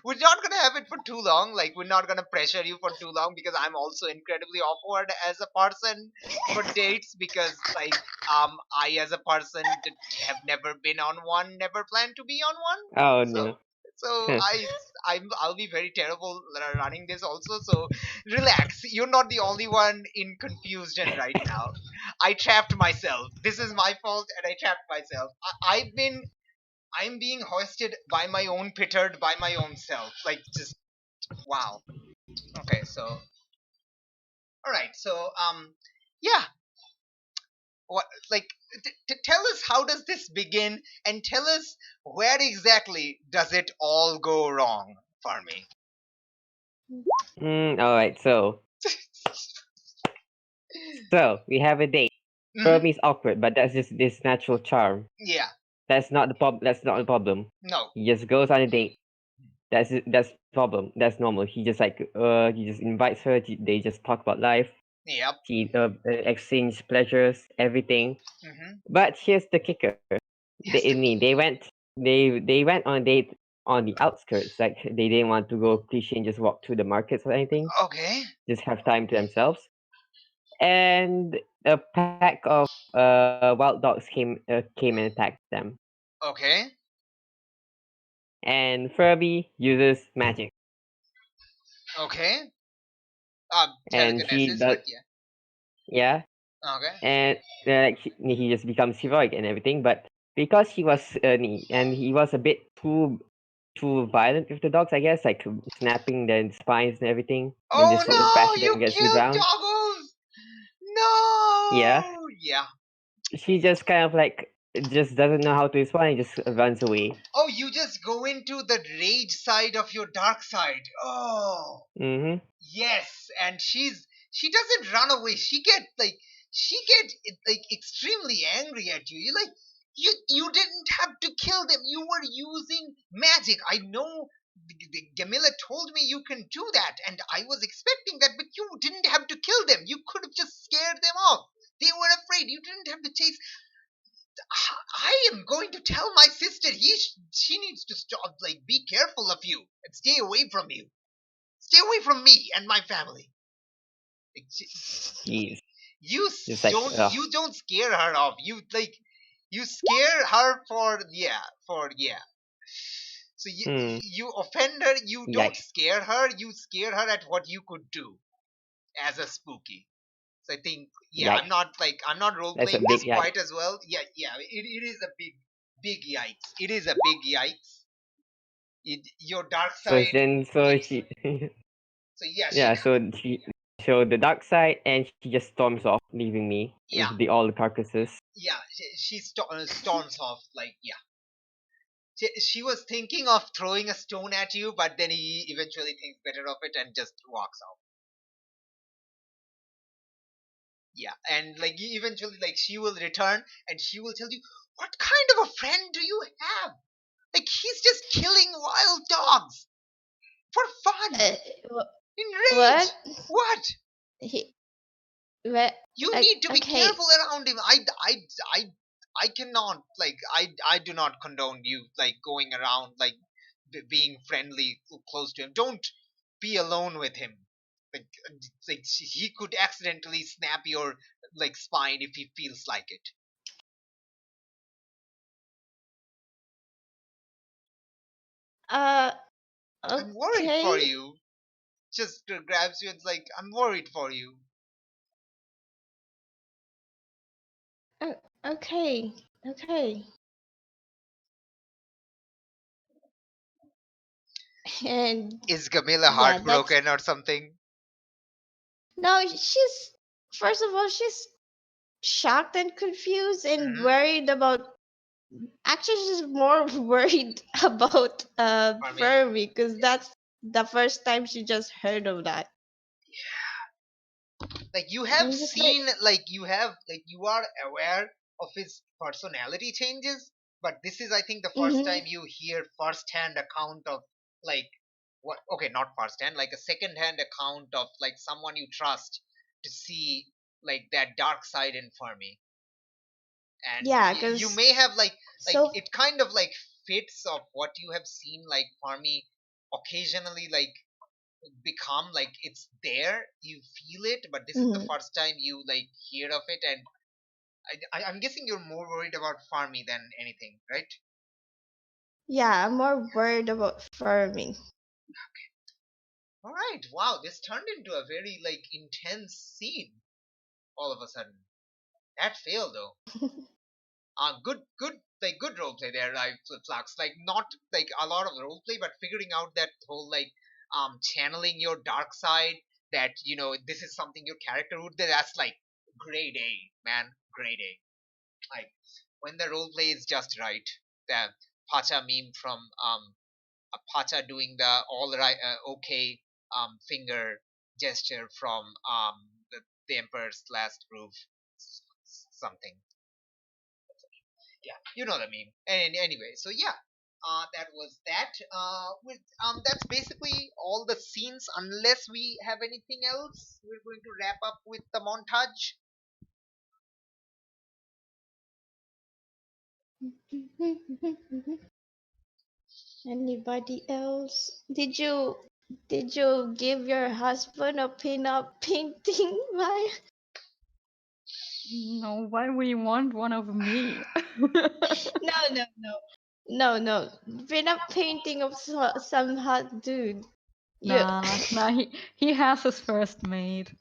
We're not gonna have it for too long. Like we're not gonna pressure you for too long because I'm also incredibly awkward as a person for dates because like I as a person have never been on one, never plan to be on one. Oh So no. so Huh. I'll be very terrible running this also. So relax. You're not the only one in confusion right now. I trapped myself. This is my fault, and I trapped myself. I'm being hoisted by my own petard by my own self. Like just wow. Okay, so all right, so yeah, what like tell us how does this begin, and tell us where exactly does it all go wrong for me. All right. So we have a date. For Hmm. me, it's awkward, but that's just this natural charm. Yeah. That's not the problem. That's not the problem. No. He just goes on a date. That's problem. That's normal. He just invites her. They just talk about life. Yep. She exchange pleasures, everything. Hmm. But here's the kicker. Yes, the key. They went on a date on the outskirts. Like they didn't want to go cliche and just walk to the markets or anything. Okay. Just have time to themselves. And a pack of wild dogs came and attacked them. Okay. And Furby uses magic, Okay. and she Telekinesis, does, but yeah. yeah, Okay. and like he just becomes heroic and everything. But because he was a bit too violent with the dogs, I guess, like snapping their spines and everything, then Oh just no, bash them you against the killed ground. doggos. Yeah, No. Yeah. she just kind of like just doesn't know how to respond and just runs away. Oh, you just go into the rage side of your dark side. Oh, Mm-hmm. yes. And she doesn't run away. She get like extremely angry at you. You like you didn't have to kill them. You were using magic. I know. Gamila told me you can do that, and I was expecting that, but you didn't have to kill them. You could have just scared them off. They were afraid. You didn't have to chase. I am going to tell my sister she needs to stop. Like, be careful of you and stay away from you. Stay away from me and my family. Like, Jeez. You Just like, don't you don't scare her off. You scare her for. So you offend her. You don't yikes. scare her. You scare her at what you could do as a spooky. So I think Yikes. I'm not role That's a playing this big yikes. quite as well. It is a big yikes. It is a big yikes. Your dark So side. then, so she, So yeah, yeah, so she showed the dark side, and she just storms off, leaving me yeah, with all the carcasses. she storms off like yeah. She was thinking of throwing a stone at you, but then he eventually thinks better of it and just walks out. Yeah, and like eventually, like she will return and she will tell you, "What kind of a friend do you have? Like he's just killing wild dogs for fun, in What? rage. What? He, what? You need to be Okay. careful around him. I cannot like I do not condone you like going around like being friendly close to him. Don't be alone with him. Like he could accidentally snap your like spine if he feels like it. Uh, I'm worried for okay. you. Just grabs you and is like, I'm worried for you. Uh, okay. Okay. And Is Camilla yeah, that's heartbroken or something? no. First of all, she's shocked and confused and Mm-hmm. worried about. Actually, she's more worried about For me. Furby because that's the first time she just heard of that. Like you have And just like, seen, you are aware of his personality changes, but this is, I think, the first mm-hmm. time you hear first-hand account of like what? Okay, not first-hand, like a second-hand account of like someone you trust to see like that dark side in Fermi. And Yeah, you because may have like so it kind of like fits of what you have seen like Fermi occasionally like become like it's there, you feel it, but this is the mhm. first time you like hear of it. And I'm guessing you're more worried about Farmy than anything, right? Yeah, I'm more worried about Furby. All right, wow, this turned into a very like intense scene all of a sudden. That failed though. Good like good role play there, like Flux. Like not like a lot of role play, but figuring out that whole like channeling your dark side, that this is something your character would do. That's like grade A, man, grade A. Like when the role play is just right. The Pacha meme from Pacha doing the all right okay finger gesture from the Emperor's Last Proof something. Yeah, you know the meme. And anyway, so yeah, that was that. With that's basically all the scenes. Unless we have anything else, we're going to wrap up with the montage. Anybody else? Did you give your husband a pin-up painting? Why? No, why would you want one of me? No, no, no, no, no. Pin-up painting of some hot dude. You. Nah, he has his first mate.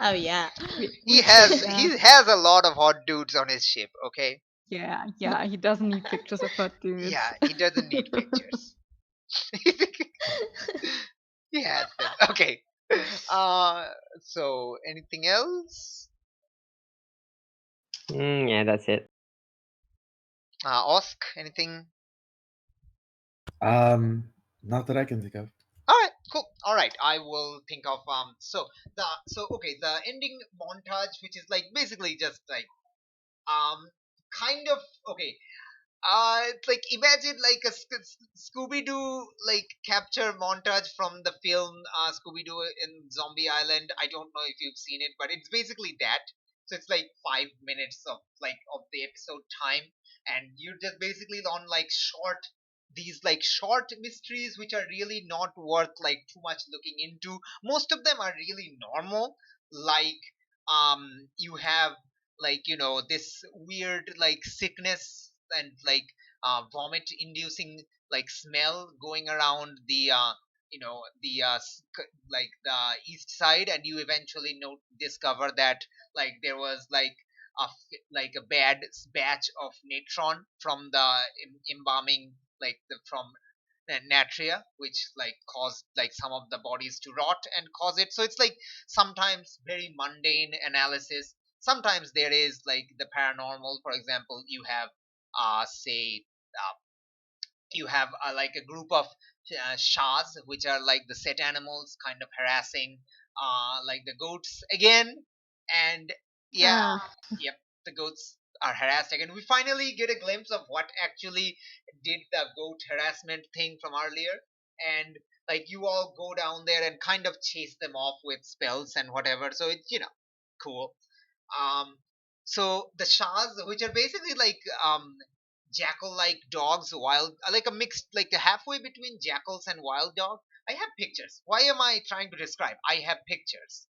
Oh yeah. We checked He that. has a lot of hot dudes on his ship. Okay. Yeah, he doesn't need pictures of hot dudes. Yeah, he doesn't need pictures. He has them. Okay. Uh, so anything else? Yeah, that's it. Osk, anything? Not that I can think of. All right, cool. All right, I will think of okay, the ending montage, which is like basically just like kind of okay. It's like imagine like a Scooby Doo like capture montage from the film Scooby Doo in Zombie Island. I don't know if you've seen it, but it's basically that. So it's like 5 minutes of the episode time, and you're just basically on like short mysteries which are really not worth like too much looking into. Most of them are really normal, like you have like this weird like sickness and like vomit inducing like smell going around the like the east side, and you eventually discover that like there was like like a bad batch of natron from the embalming, like from natria, which like caused like some of the bodies to rot and cause it. So it's like sometimes very mundane analysis, sometimes there is like the paranormal. For example, you have say you have like a group of shahs, which are like the set animals kind of harassing like the goats again. And yeah, Ah. yep, the goats are harassed again. We finally get a glimpse of what actually did the goat harassment thing from earlier. And like you all go down there and kind of chase them off with spells and whatever, so it's cool. um so the shahs, which are basically like jackal like dogs, wild, like a mixed, like a halfway between jackals and wild dog. I have pictures. Why am I trying to describe? I have pictures.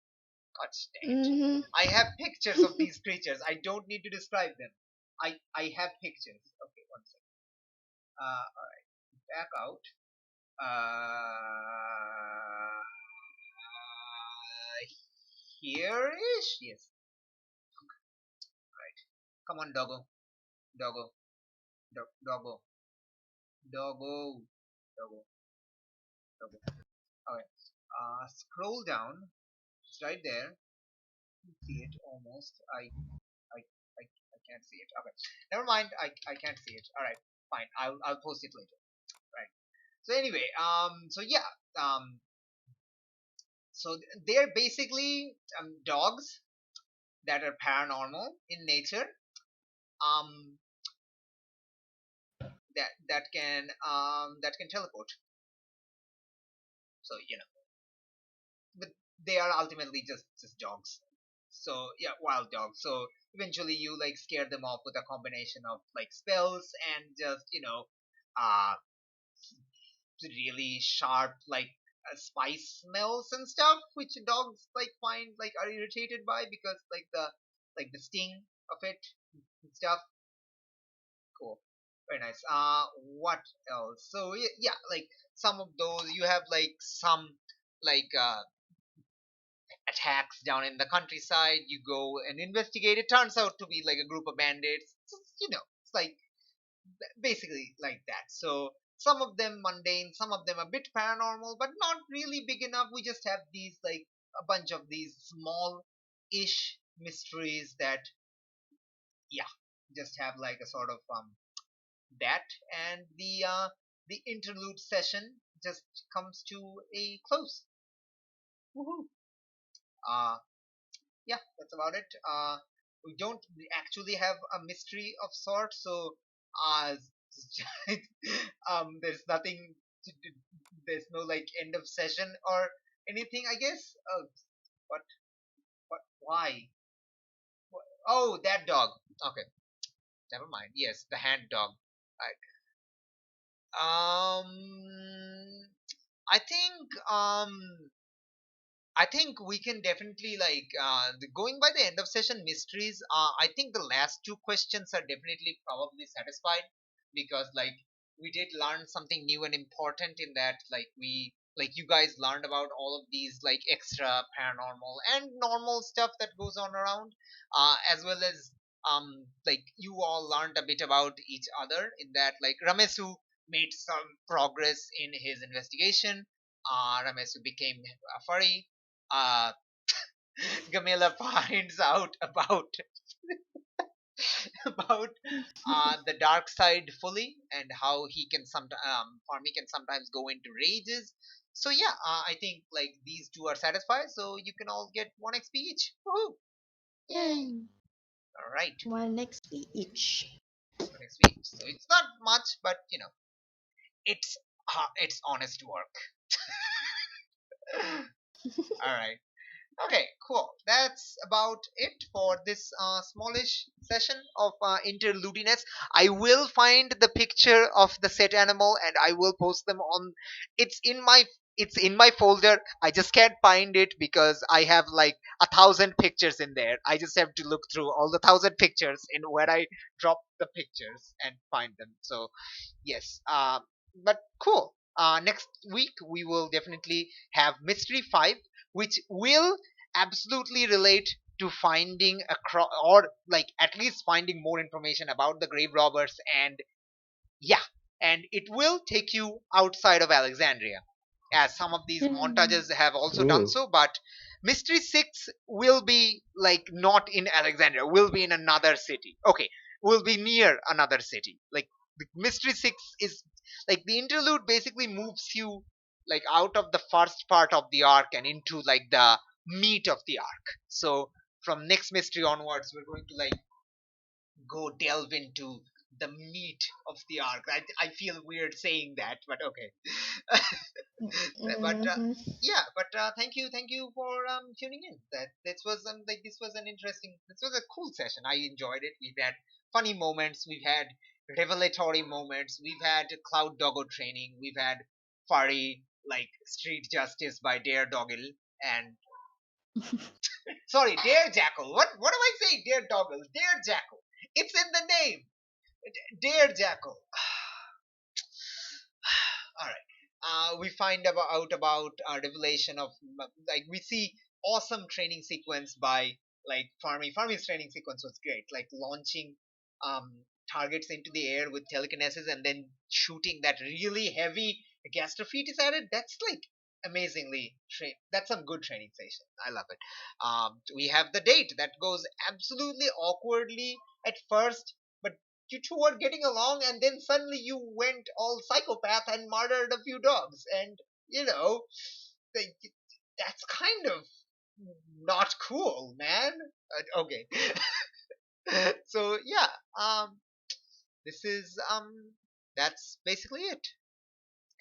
God dang it. Mm-hmm. I have pictures of these creatures. I don't need to describe them. I have pictures. Okay, one second. All right, back out. Uh, here is, yes. Right. Come on, doggo, doggo, doggo, doggo, doggo, doggo. All right. Scroll down. It's right there. You see it almost. I can't see it. Okay, never mind. I can't see it. All right, fine. I'll post it later. Right. So anyway, so yeah, so they're basically dogs that are paranormal in nature. Um, that can teleport. So but they are ultimately just dogs. So yeah, wild dogs. So eventually you like scare them off with a combination of like spells and just uh really sharp like spice smells and stuff, which dogs like find like are irritated by because like the sting of it and stuff. Cool, very nice. What else? So yeah, like some of those you have like some like attacks down in the countryside. You go and investigate. It turns out to be like a group of bandits. It's like basically like that. So some of them mundane, some of them a bit paranormal, but not really big enough. We just have these like a bunch of these small-ish mysteries that yeah, just have like a sort of that, and the interlude session just comes to a close. Woohoo! Uh, yeah, that's about it. We don't actually have a mystery of sorts, so uh, there's nothing to do, there's no like end of session or anything, I guess. What, why? Oh, that dog. Okay, never mind. Yes, the hand dog. Right. I think I think we can definitely like going by the end of session mysteries. I think the last two questions are definitely probably satisfied because like we did learn something new and important in that like we like you guys learned about all of these like extra paranormal and normal stuff that goes on around, as well as like you all learned a bit about each other in that like Ramesu made some progress in his investigation. Ramesu became a furry. uh, Gamila finds out about about the dark side fully and how he can Farmi can sometimes go into rages. So yeah, I think like these two are satisfied, so you can all get 1 XP each. Woohoo! Yay! Yay! All right, One XP each. 1 XP each. So it's not much, but it's honest work. All right. Okay, cool. That's about it for this smallish session of interludiness. I will find the picture of the set animal and I will post them on. It's in my it's in my folder. I just can't find it because I have like 1,000 pictures in there. I just have to look through all the 1,000 pictures in where I drop the pictures and find them. So yes, but cool. Next week we will definitely have Mystery 5, which will absolutely relate to finding or like at least finding more information about the grave robbers. And yeah, and it will take you outside of Alexandria, as some of these Yay. montages have also done Ooh. so. But Mystery 6 will be like not in Alexandria, will be in another city. Okay, will be near another city. Like the Mystery 6 is like the interlude basically moves you like out of the first part of the arc and into like the meat of the arc. So from next mystery onwards, we're going to like go delve into the meat of the arc. I feel weird saying that, but okay. But Mm-hmm. but thank you for tuning in. That this was like this was an interesting, this was a cool session. I enjoyed it. We've had funny moments, we've had revelatory moments, we've had cloud doggo training, we've had furry like street justice by Dare Doggle, and sorry, Dare Jackal. What am I saying? Dare Doggle, Dare Jackal. It's in the name. Dare Jackal. All right. We find out about revelation of like we see awesome training sequence by like Farmy. Farmy's training sequence was great, like launching um, targets into the air with telekinesis and then shooting that really heavy gastrophetus at it. That's like amazingly trained. That's some good training session. I love it. We have the date that goes absolutely awkwardly at first, but you two were getting along, and then suddenly you went all psychopath and murdered a few dogs, and you know, they, that's kind of not cool, man. Okay. So yeah, this is that's basically it.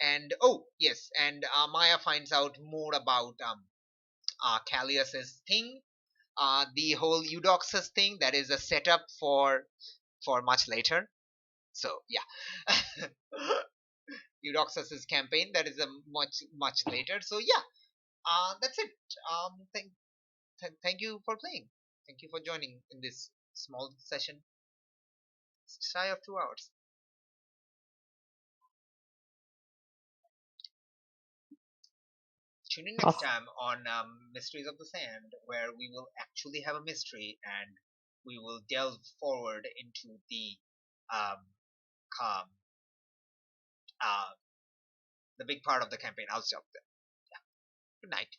And oh yes, and Maya finds out more about Callias's thing, the whole Eudoxus thing. That is a setup for much later. So yeah, Eudoxus's campaign, that is a much later. So yeah, that's it. Thank you for playing. Thank you for joining in this small session, shy of 2 hours. Tune in next Awesome. time on Mysteries of the Sand, where we will actually have a mystery and we will delve forward into um, um, uh, the big part of the campaign. I'll stop there. Yeah. Good night.